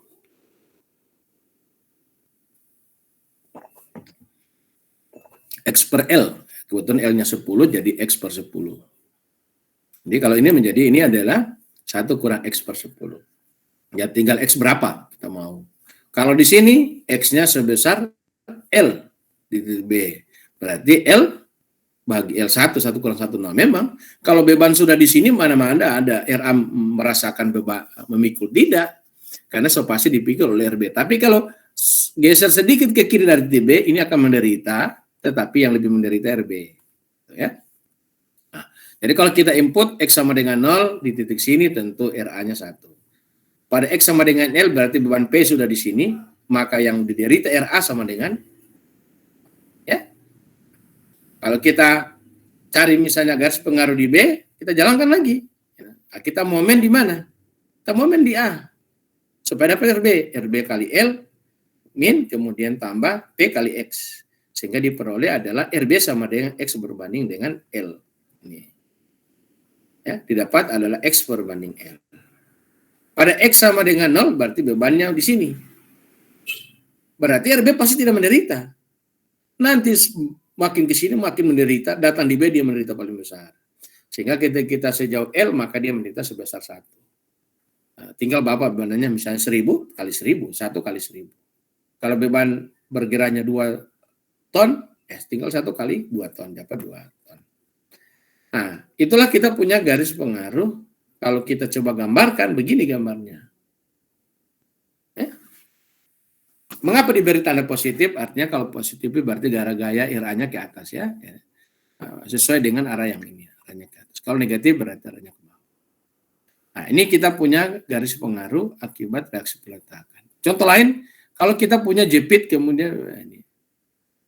X per L. Kebetulan L-nya 10 jadi X per 10. Jadi kalau ini adalah 1 kurang X per 10. Ya tinggal X berapa kita mau. Kalau di sini X-nya sebesar L di titik B. Berarti L bagi L1, 1 kurang 1, 0. Memang kalau beban sudah di sini mana-mana ada RA merasakan beban memikul. Tidak. Karena pasti dipikul oleh RB. Tapi kalau geser sedikit ke kiri dari titik B, ini akan menderita, tetapi yang lebih menderita RB. Ya. Nah, jadi kalau kita input X sama dengan 0 di titik sini tentu RA-nya 1. Pada X sama dengan L berarti beban P sudah di sini, maka yang diderita RA sama dengan ya. Kalau kita cari misalnya garis pengaruh di B, kita jalankan lagi. Nah, kita momen di mana? Kita momen di A. Supaya dapat RB. RB kali L min kemudian tambah P kali X. Sehingga diperoleh adalah RB sama dengan X berbanding dengan L. Ini. Ya, didapat adalah X berbanding L. Pada X sama dengan 0 berarti bebannya di sini. Berarti RB pasti tidak menderita. Nanti makin ke sini makin menderita, datang di B dia menderita paling besar. Sehingga kita sejauh L maka dia menderita sebesar 1. Nah, tinggal Bapak bebannya misalnya 1000 kali 1000, 1 kali 1000. Kalau beban bergeraknya 2 ton, tinggal 1 kali 2 ton, dapat 2 ton. Nah, itulah kita punya garis pengaruh. Kalau kita coba gambarkan, begini gambarnya. Mengapa diberi tanda positif? Artinya kalau positif berarti gaya RA-nya ke atas ya. Sesuai dengan arah yang ini, arahnya ke atas. Kalau negatif berarti arahnya ke bawah. Nah, ini kita punya garis pengaruh akibat reaksi peletakan. Contoh lain, kalau kita punya jepit kemudian ini.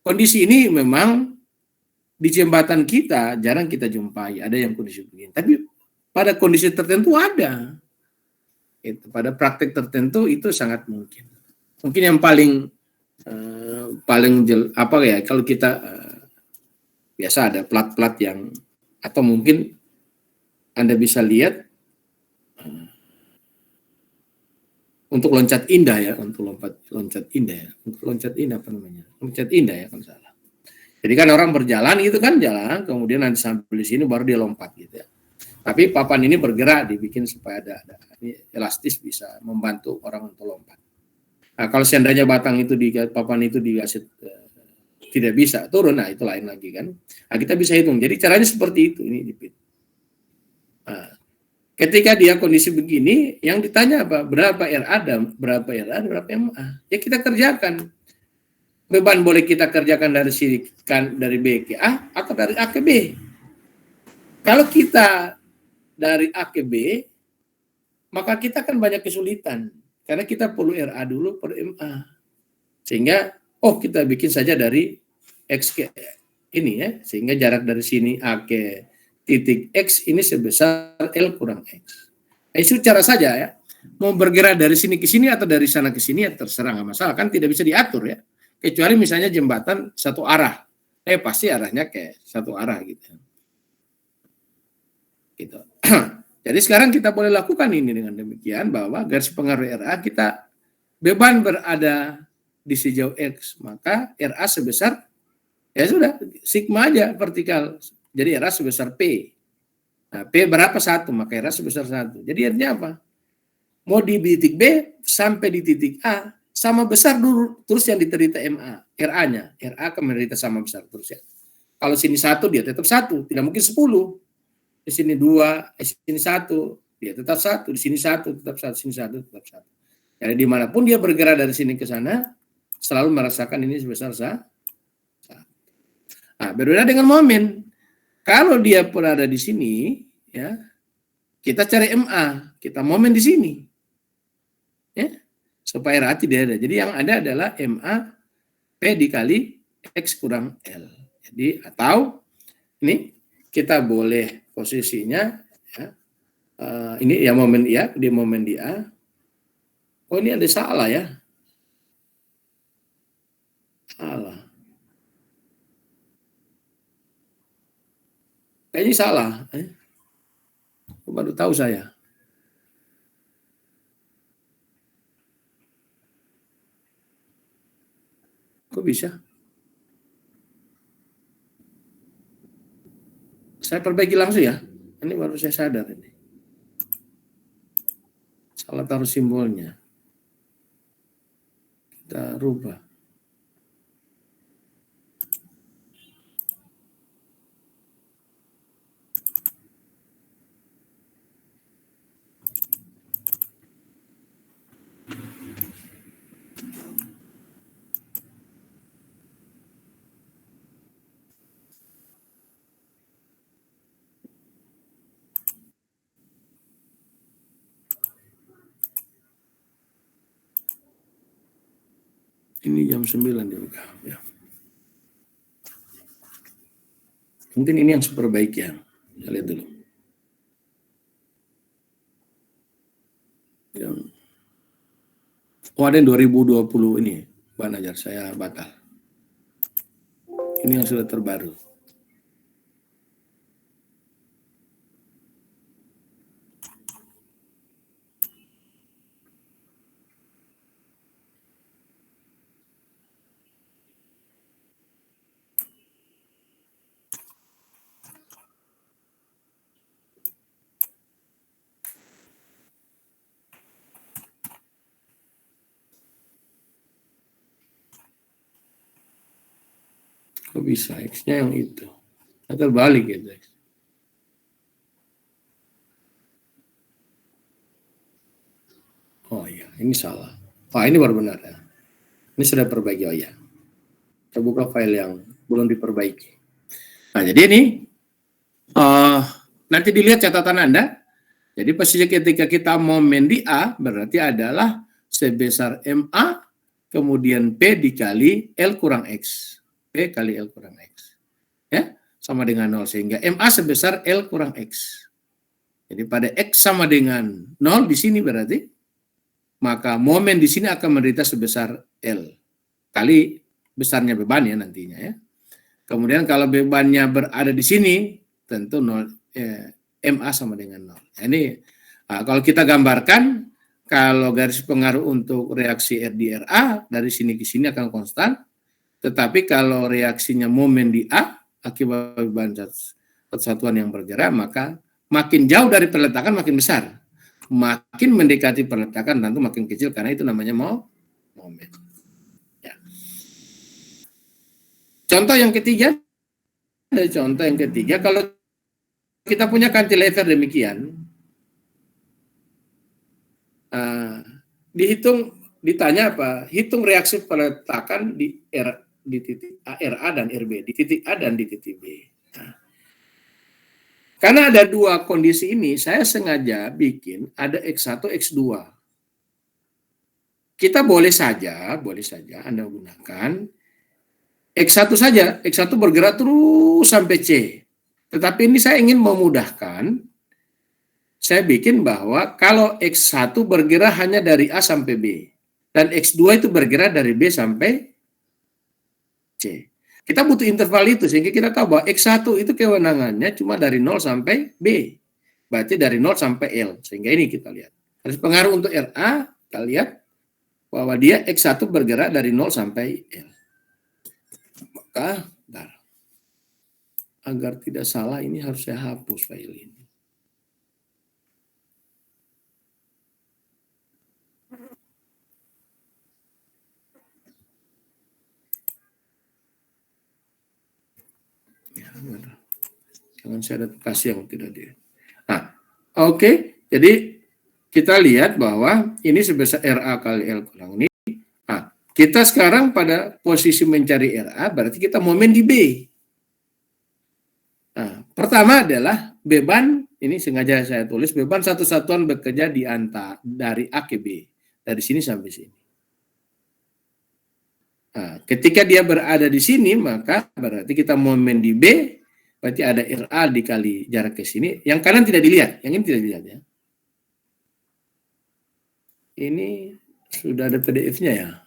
Kondisi ini memang di jembatan kita jarang kita jumpai, ada yang kondisi begini. Tapi pada kondisi tertentu ada. Pada praktek tertentu itu sangat mungkin. Mungkin yang paling kalau kita biasa ada plat-plat yang, atau mungkin Anda bisa lihat untuk loncat indah ya, loncat indah ya kan salah. Jadi kan orang berjalan gitu kan, jalan, kemudian nanti sampai di sini baru dia lompat gitu ya. Tapi papan ini bergerak, dibikin supaya ada ini elastis bisa membantu orang untuk lompat. Nah, kalau seandainya papan itu dikasih tidak bisa turun, nah itu lain lagi kan. Nah, kita bisa hitung. Jadi caranya seperti itu ini jepit. Nah, ketika dia kondisi begini, yang ditanya apa? Berapa RA, berapa MA? Ya kita kerjakan. Beban boleh kita kerjakan dari sini kan, dari B ke A atau dari A ke B. Kalau kita dari A ke B, maka kita kan banyak kesulitan karena kita perlu RA dulu per MA. Sehingga kita bikin saja dari X ke ini ya, sehingga jarak dari sini A ke titik X ini sebesar L kurang X. Itu cara saja ya. Mau bergerak dari sini ke sini atau dari sana ke sini ya terserah, nggak masalah, kan tidak bisa diatur ya. Kecuali misalnya jembatan satu arah, pasti arahnya ke satu arah gitu. Gitu. Jadi sekarang kita boleh lakukan ini dengan demikian bahwa garis pengaruh RA kita beban berada di sejauh X, maka RA sebesar ya sudah sigma aja vertikal. Jadi RA sebesar P. Nah, P berapa? 1, maka RA sebesar 1. Jadi artinya apa? Mau di titik B sampai di titik A sama besar dulu, terus yang diterita MA, RA-nya. RA akan menderita sama besar terus ya. Kalau sini 1 dia tetap 1, tidak mungkin 10. Di sini 2, di sini 1, dia tetap 1, di sini 1, tetap 1, sini 1, tetap 1. Jadi dimanapun dia bergerak dari sini ke sana, selalu merasakan ini sebesar 1. Nah, berbeda dengan momen. Kalau dia berada di sini, ya, kita cari MA, kita momen di sini. Ya, supaya RA tidak ada. Jadi yang ada adalah MA P dikali X kurang L. Jadi atau ini kita boleh posisinya ya, ini ya momen ya, di momen di A. Oh ini ada salah ya. Salah. Kayaknya salah. Baru tahu saya. Kok bisa? Saya perbaiki langsung ya. Ini baru saya sadar ini. Salah taruh simbolnya. Kita rubah. Ini jam 9 juga. Ya. Mungkin ini yang superbaik ya. Kita lihat dulu. Ada yang 2020 ini, Pak Najar, saya batal. Ini yang sudah terbaru. Kok bisa X-nya yang itu? Terbalik gitu. Oh iya, ini salah. Oh ini baru benar ya. Ini sudah perbaiki. Oh iya. Kita buka file yang belum diperbaiki. Nah jadi ini nanti dilihat catatan Anda. Jadi posisi ketika kita momen di A berarti adalah sebesar MA kemudian P dikali L kurang X. P kali L kurang X. Ya, sama dengan 0 sehingga MA sebesar L kurang X. Jadi pada X sama dengan 0 di sini berarti maka momen di sini akan menderita sebesar L kali besarnya beban ya nantinya ya. Kemudian kalau bebannya berada di sini tentu 0 MA sama dengan 0. Nah, ini kalau kita gambarkan kalau garis pengaruh untuk reaksi R di RA dari sini ke sini akan konstan, tetapi kalau reaksinya momen di A akibat beban satuan yang bergerak maka makin jauh dari perletakan makin besar. Makin mendekati perletakan tentu makin kecil karena itu namanya momen. Ya. Contoh yang ketiga, kalau kita punya cantilever demikian, ditanya apa? Hitung reaksi peletakan di titik A, RA dan RB, di titik A dan di titik B. Nah, karena ada dua kondisi ini, saya sengaja bikin ada X1, X2. Kita boleh saja Anda gunakan X1 saja, X1 bergerak terus sampai C. Tetapi ini saya ingin memudahkan, saya bikin bahwa kalau X1 bergerak hanya dari A sampai B, dan X2 itu bergerak dari B sampai C. Kita butuh interval itu, sehingga kita tahu bahwa X1 itu kewenangannya cuma dari 0 sampai B. Berarti dari 0 sampai L. Sehingga ini kita lihat. Garis pengaruh untuk RA, kita lihat bahwa dia X1 bergerak dari 0 sampai L. Maka, agar tidak salah ini harus saya hapus file ini. Ya, jangan saya adaptasi yang tidak dia. Nah, oke. Jadi kita lihat bahwa ini sebesar RA kali L kurang ini. Nah, kita sekarang pada posisi mencari RA, berarti kita momen di B. Nah, pertama adalah beban, ini sengaja saya tulis, beban satu satuan bekerja di antara dari A ke B. Dari sini sampai sini. Nah, ketika dia berada di sini, maka berarti kita momen di B, berarti ada RA dikali jarak ke sini. Yang kanan tidak dilihat, yang ini tidak dilihat ya. Ini sudah ada PDF-nya ya.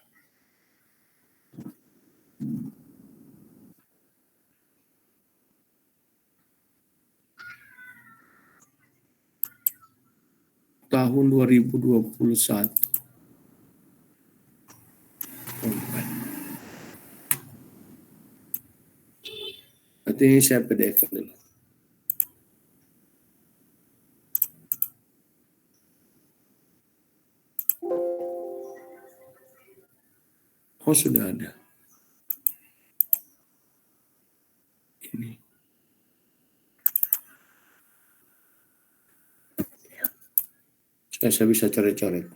Tahun 2021. Berarti ini saya PDF dulu. Oh, sudah ada. Ini. Saya bisa coret-coret.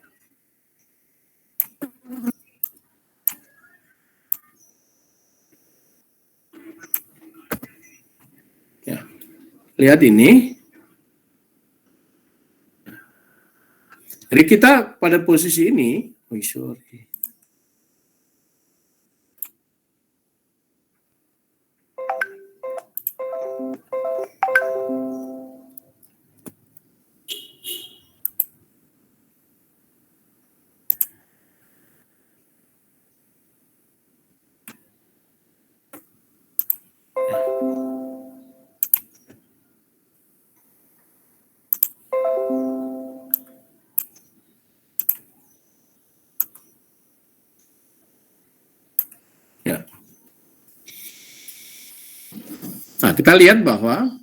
Ya. Lihat ini. Jadi kita pada posisi ini, sorry. Ya. Nah, kita lihat bahwa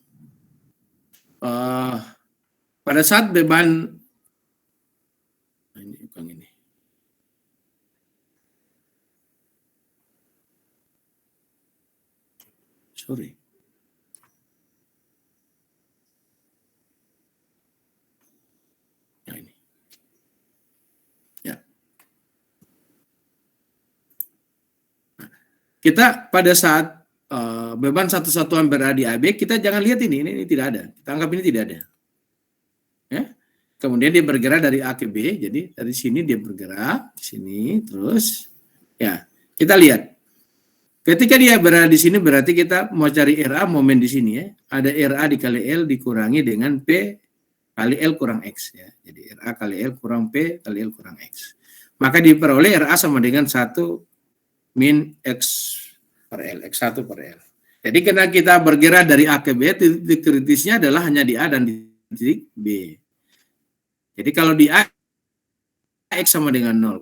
pada saat beban ini bukan ini. Sorry. Nah, ini. Ya. Nah, kita pada saat beban satu satuan berada di AB, kita jangan lihat ini tidak ada. Kita anggap ini tidak ada. Ya. Kemudian dia bergerak dari A ke B, jadi dari sini dia bergerak ke sini, terus ya kita lihat. Ketika dia berada di sini berarti kita mau cari RA momen di sini ya. Ada RA dikali L dikurangi dengan P kali L kurang X ya. Jadi RA kali L kurang P kali L kurang X. Maka diperoleh RA sama dengan 1 min X per L, X1 per L. Jadi karena kita bergerak dari A ke B, titik kritisnya adalah hanya di A dan di titik B. Jadi kalau di A, X sama dengan 0.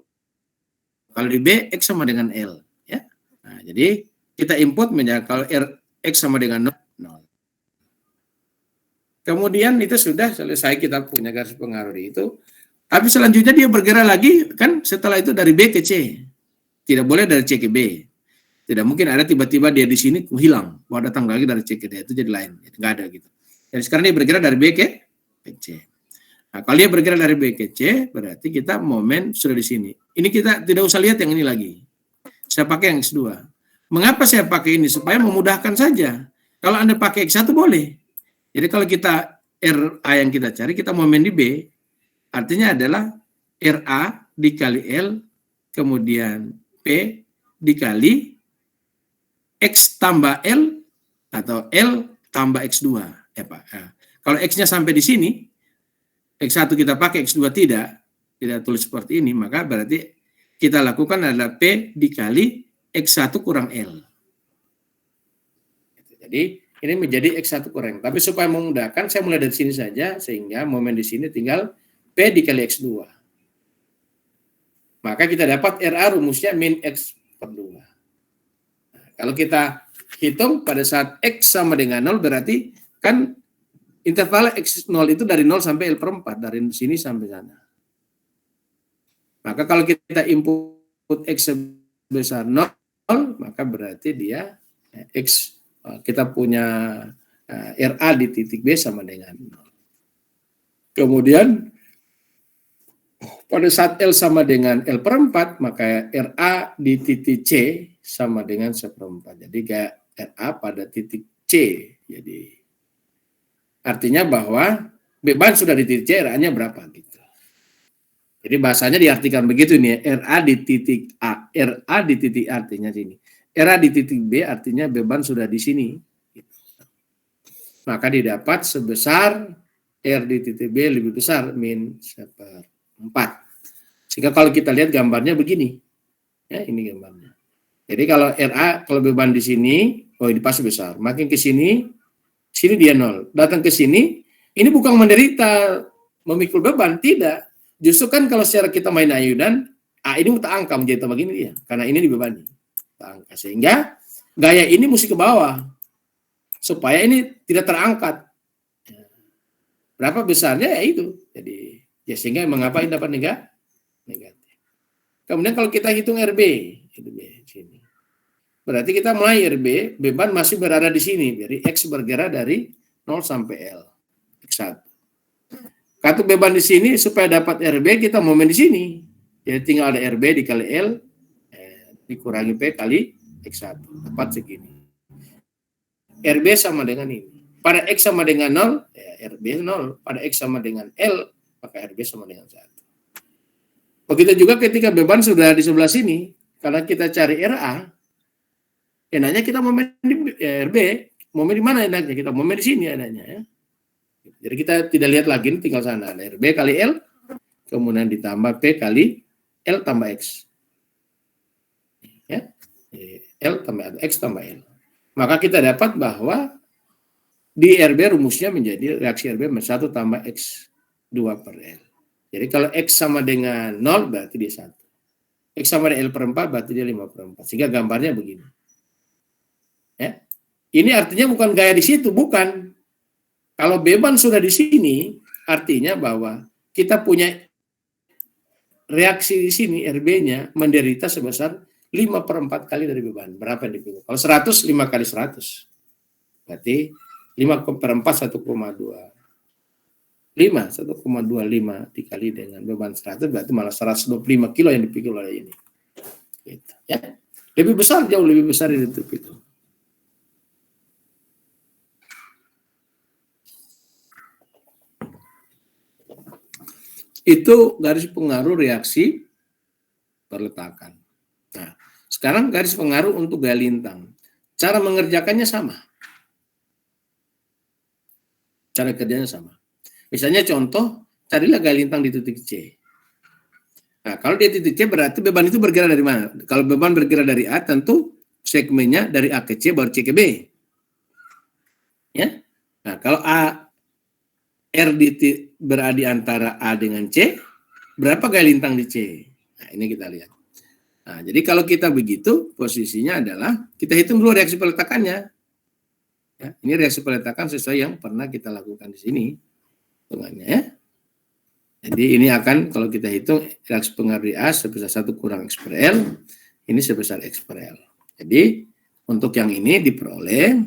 Kalau di B, X sama dengan L. Ya. Nah, jadi kita input menjadi kalau X sama dengan 0. Kemudian itu sudah selesai, kita punya garis pengaruh itu. Tapi selanjutnya dia bergerak lagi, kan setelah itu dari B ke C. Tidak boleh dari C ke B. Tidak mungkin ada tiba-tiba dia di sini hilang, mau datang lagi dari C ke D, itu jadi lain, nggak ada gitu. Jadi sekarang dia bergerak dari B ke C. Nah, kalau dia bergerak dari B ke C, berarti kita momen sudah di sini. Ini kita tidak usah lihat yang ini lagi. Saya pakai yang X2. Mengapa saya pakai ini? Supaya memudahkan saja. Kalau Anda pakai X1 boleh. Jadi kalau kita RA yang kita cari, kita momen di B, artinya adalah RA dikali L, kemudian P dikali X tambah L atau L tambah X2. Ya, Pak. Nah, kalau X-nya sampai di sini, X1 kita pakai, X2 tidak tulis seperti ini, maka berarti kita lakukan adalah P dikali X1 kurang L. Jadi ini menjadi X1 kurang. Tapi supaya memudahkan, saya mulai dari sini saja, sehingga momen di sini tinggal P dikali X2. Maka kita dapat RA rumusnya min X per 2. Kalau kita hitung pada saat X sama dengan 0 berarti kan interval X0 itu dari 0 sampai L per 4. Dari sini sampai sana. Maka kalau kita input X sebesar 0, maka berarti dia X, kita punya RA di titik B sama dengan 0. Kemudian pada saat L sama dengan L per 4, maka RA di titik C sama dengan 1/4. Jadi RA pada titik C. Jadi artinya bahwa beban sudah di titik C, RA-nya berapa gitu. Jadi bahasanya diartikan begitu nih, RA di titik A, RA di titik A artinya sini. RA di titik B artinya beban sudah di sini. Maka didapat sebesar R di titik B lebih besar min 1/4. Sehingga kalau kita lihat gambarnya begini. Ya, ini gambarnya. Jadi kalau RA, kalau beban di sini, oh ini pasti besar. Makin ke sini dia 0. Datang ke sini, ini bukan menderita memikul beban, tidak. Justru kan kalau secara kita main ayunan, ini kita angka menjadi tambah gini dia. Karena ini dibebani. Kita angka. Sehingga gaya ini mesti ke bawah. Supaya ini tidak terangkat. Berapa besarnya ya itu. Jadi ya sehingga mengapa ini dapat negatif. Kemudian kalau kita hitung RB, sini. Berarti kita mulai RB, beban masih berada di sini. Jadi X bergerak dari 0 sampai L. X1. Kalau beban di sini, supaya dapat RB, kita momen di sini. Jadi tinggal ada RB dikali L, dikurangi P kali X1. Dapat segini. RB sama dengan ini. Pada X sama dengan 0, ya RB 0. Pada X sama dengan L, maka RB sama dengan 1. Begitu juga ketika beban sudah di sebelah sini, karena kita cari RA, enaknya kita momen di RB, momen di mana enaknya? Kita momen di sini enaknya ya. Jadi kita tidak lihat lagi, tinggal sana. Ada RB kali L, kemudian ditambah P kali L tambah X. Ya, L tambah X tambah L. Maka kita dapat bahwa di RB rumusnya menjadi reaksi RB 1 tambah X2 per L. Jadi kalau X sama dengan 0 berarti dia 1. X sama dengan L per 4 berarti dia 5/4. Sehingga gambarnya begini. Ya. Ini artinya bukan gaya di situ, bukan. Kalau beban sudah di sini, artinya bahwa kita punya reaksi di sini, RB-nya menderita sebesar 5/4 kali dari beban. Berapa yang dipikul? Kalau 100, 5 kali 100. Berarti 5/4 1,2. 1,25 dikali dengan beban 100 berarti malah 125 kilo yang dipikul oleh ini. Gitu, ya. Lebih besar, jauh lebih besar itu. Itu garis pengaruh reaksi perletakan. Nah, sekarang garis pengaruh untuk gaya lintang. Cara mengerjakannya sama. Cara kerjanya sama. Misalnya contoh, carilah gaya lintang di titik C. Nah, kalau di titik C berarti beban itu bergerak dari mana? Kalau beban bergerak dari A, tentu segmennya dari A ke C baru C ke B. Ya. Nah, kalau R berada di antara A dengan C, berapa gaya lintang di C? Nah, ini kita lihat. Nah, jadi kalau kita begitu, posisinya adalah kita hitung dulu reaksi peletakannya. Ya, ini reaksi peletakan sesuai yang pernah kita lakukan di sini. Hitungannya ya. Jadi ini akan kalau kita hitung reaksi pengaruh A sebesar 1 kurang X per L, ini sebesar X per L. Jadi untuk yang ini diperoleh,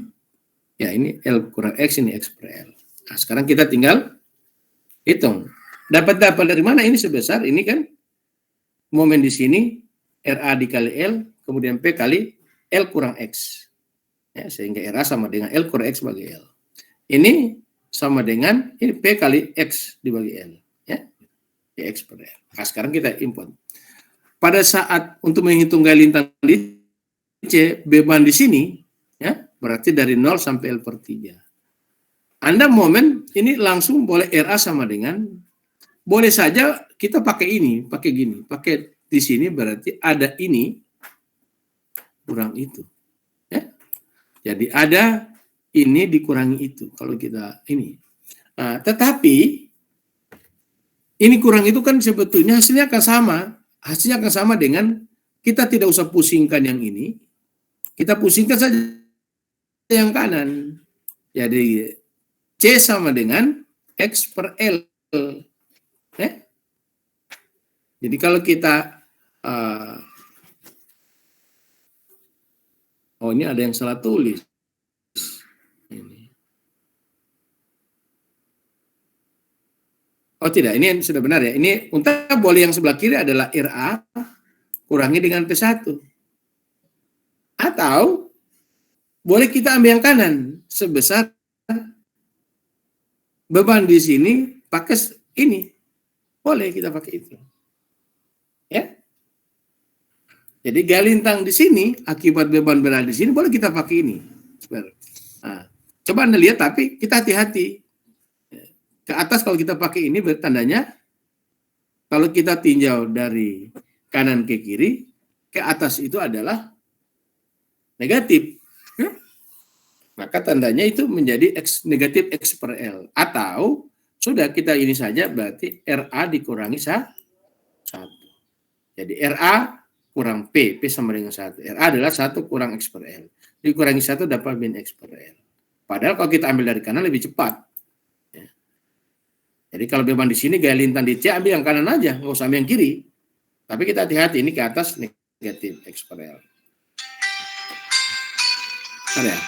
ya ini L kurang X, ini X per L. Nah sekarang kita tinggal hitung. Dapat dari mana ini sebesar, ini kan momen di sini, RA dikali L, kemudian P kali L kurang X. Ya, sehingga RA sama dengan L kurang X bagi L. Ini sama dengan ini P kali X dibagi L. Ya, X per L. Nah, sekarang kita import. Pada saat untuk menghitung gaya lintang di C, beban di sini, ya, berarti dari 0 sampai L per 3. Anda momen ini langsung boleh RA sama dengan, boleh saja kita pakai ini, pakai gini, pakai di sini berarti ada ini kurang itu. Ya. Jadi ada ini dikurangi itu kalau kita ini. Nah, tetapi ini kurang itu kan sebetulnya hasilnya akan sama. Hasilnya akan sama dengan kita tidak usah pusingkan yang ini. Kita pusingkan saja yang kanan. Jadi C sama dengan X per L. Jadi kalau kita ini ada yang salah tulis. Ini. Oh tidak, ini sudah benar ya. Ini untuk boleh yang sebelah kiri adalah RA kurangi dengan P1. Atau boleh kita ambil yang kanan sebesar beban di sini pakai ini. Boleh kita pakai itu. Ya. Jadi gaya lintang di sini akibat beban berada di sini boleh kita pakai ini. Nah, coba Anda lihat tapi kita hati-hati. Ke atas kalau kita pakai ini bertandanya kalau kita tinjau dari kanan ke kiri, ke atas itu adalah negatif. Maka tandanya itu menjadi X negatif X per L. Atau sudah kita ini saja berarti RA dikurangi 1. Jadi RA kurang P sama dengan 1. RA adalah 1 kurang X per L. Dikurangi 1 dapat min X per L. Padahal kalau kita ambil dari kanan lebih cepat. Ya. Jadi kalau beban di sini gaya lintang di C ambil yang kanan aja, nggak usah ambil yang kiri. Tapi kita hati-hati ini ke atas negatif X per L. Ada ya?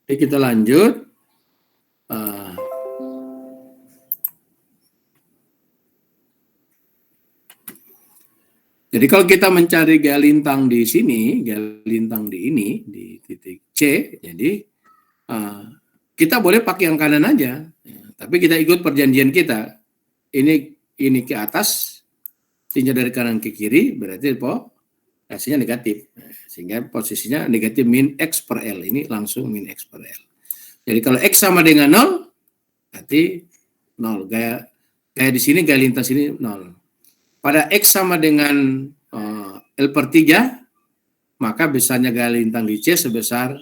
Oke, kita lanjut. Jadi kalau kita mencari gaya lintang di sini, gaya lintang di ini, di titik C, jadi kita boleh pakai yang kanan aja, tapi kita ikut perjanjian kita. Ini ke atas, tinjau dari kanan ke kiri, berarti hasilnya negatif. Sehingga posisinya negatif min X per L. Ini langsung min X per L. Jadi kalau X sama dengan 0, berarti 0. Gaya di sini, gaya lintang sini 0. Pada X sama dengan L per 3, maka besarnya gaya lintang di C sebesar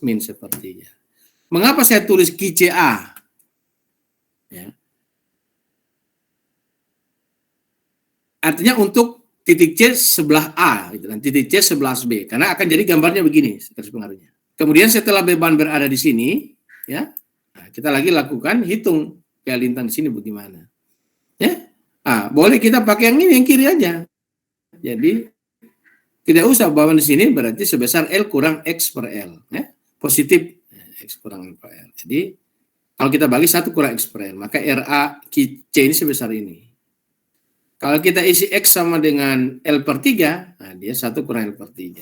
min sepertiga. Mengapa saya tulis QCA? Ya. Artinya untuk titik C sebelah A, gitu, dan titik C sebelah B, karena akan jadi gambarnya begini, garis pengaruhnya. Kemudian setelah beban berada di sini, ya, kita lagi lakukan hitung gaya lintang di sini bagaimana. Ya, boleh kita pakai yang ini, yang kiri aja. Jadi tidak usah beban di sini berarti sebesar L kurang X per L, ya, positif X kurang L per L. Jadi kalau kita bagi 1 kurang X per L, maka RA C ini sebesar ini. Kalau kita isi X sama dengan L per 3, dia 1 kurang L per 3.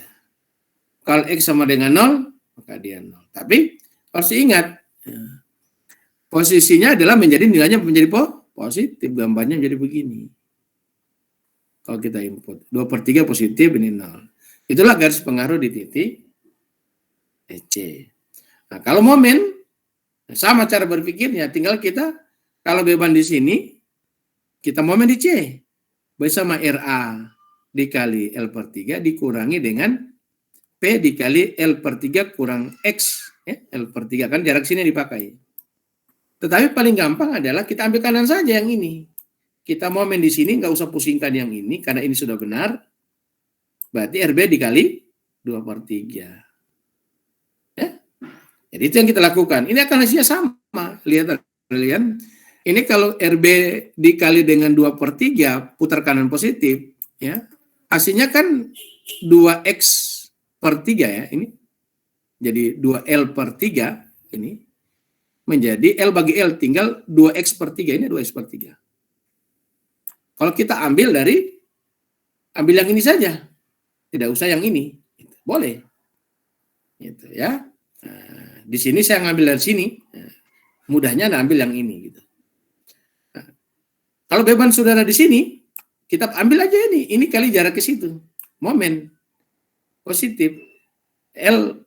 Kalau X sama dengan 0, maka dia 0. Tapi harus ingat, posisinya adalah nilainya menjadi positif, gambarnya menjadi begini. Kalau kita input, 2 per 3 positif, ini 0. Itulah garis pengaruh di titik C. Nah, kalau momen, sama cara berpikirnya, tinggal kita, kalau beban di sini, kita momen di C. Bersama RA dikali L per 3 dikurangi dengan P dikali L per 3 kurang X. Ya, L per 3 kan jarak sini dipakai. Tetapi paling gampang adalah kita ambil kanan saja yang ini. Kita momen di sini, nggak usah pusingkan yang ini, karena ini sudah benar. Berarti RB dikali 2 per 3. Ya? Jadi itu yang kita lakukan. Ini akan hasilnya sama. Lihat kalian. Ini kalau RB dikali dengan 2 per 3, putar kanan positif, ya, hasilnya kan 2X per 3 ya, ini. Jadi 2L per 3, ini. Menjadi L bagi L, tinggal 2X per 3, ini 2X per 3. Kalau kita ambil yang ini saja. Tidak usah yang ini. Boleh. Gitu ya. Nah, di sini saya ngambil dari sini. Mudahnya ambil yang ini, gitu. Kalau beban saudara di sini, kita ambil aja ini kali jarak ke situ. Momen positif L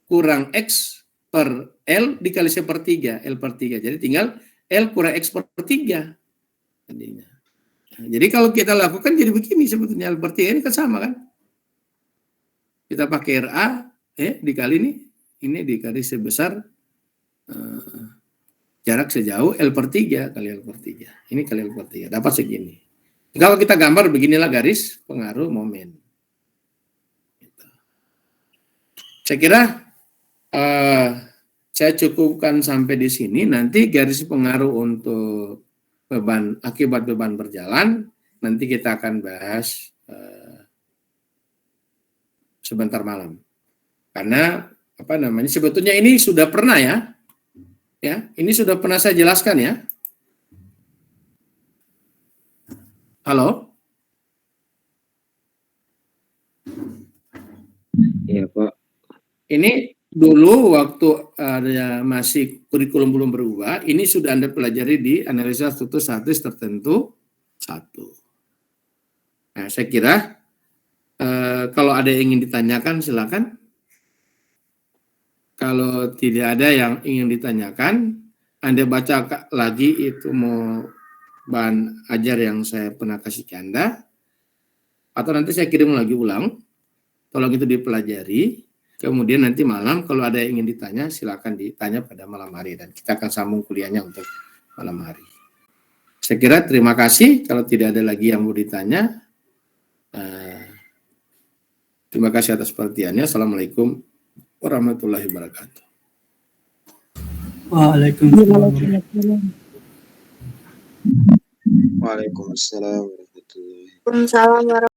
kurang X per L dikali sepertiga, L per 3. Jadi tinggal L kurang X per 3. Jadi kalau kita lakukan jadi begini sebetulnya, L per 3 ini kan sama kan. Kita pakai RA dikali ini dikali sebesar jarak sejauh L per 3 kali L per 3. Ini kali L per 3. Dapat segini. Kalau kita gambar beginilah garis pengaruh momen. Gitu. Saya kira saya cukupkan sampai di sini. Nanti garis pengaruh untuk beban akibat beban berjalan nanti kita akan bahas sebentar malam. Karena sebetulnya ini sudah pernah ya. Ya, ini sudah pernah saya jelaskan ya. Halo? Iya, Pak. Ini dulu waktu ada masih kurikulum belum berubah, ini sudah Anda pelajari di analisa struktur statis tertentu 1. Nah, saya kira kalau ada yang ingin ditanyakan silakan. Kalau tidak ada yang ingin ditanyakan, Anda baca lagi itu mau bahan ajar yang saya pernah kasih ke Anda, atau nanti saya kirim lagi ulang, tolong itu dipelajari, kemudian nanti malam kalau ada yang ingin ditanya, silakan ditanya pada malam hari, dan kita akan sambung kuliahnya untuk malam hari. Saya kira terima kasih, kalau tidak ada lagi yang mau ditanya, terima kasih atas perhatiannya. Assalamualaikum warahmatullahi wabarakatuh. Waalaikumsalam. Waalaikumsalam warahmatullahi Waalaikumsalam.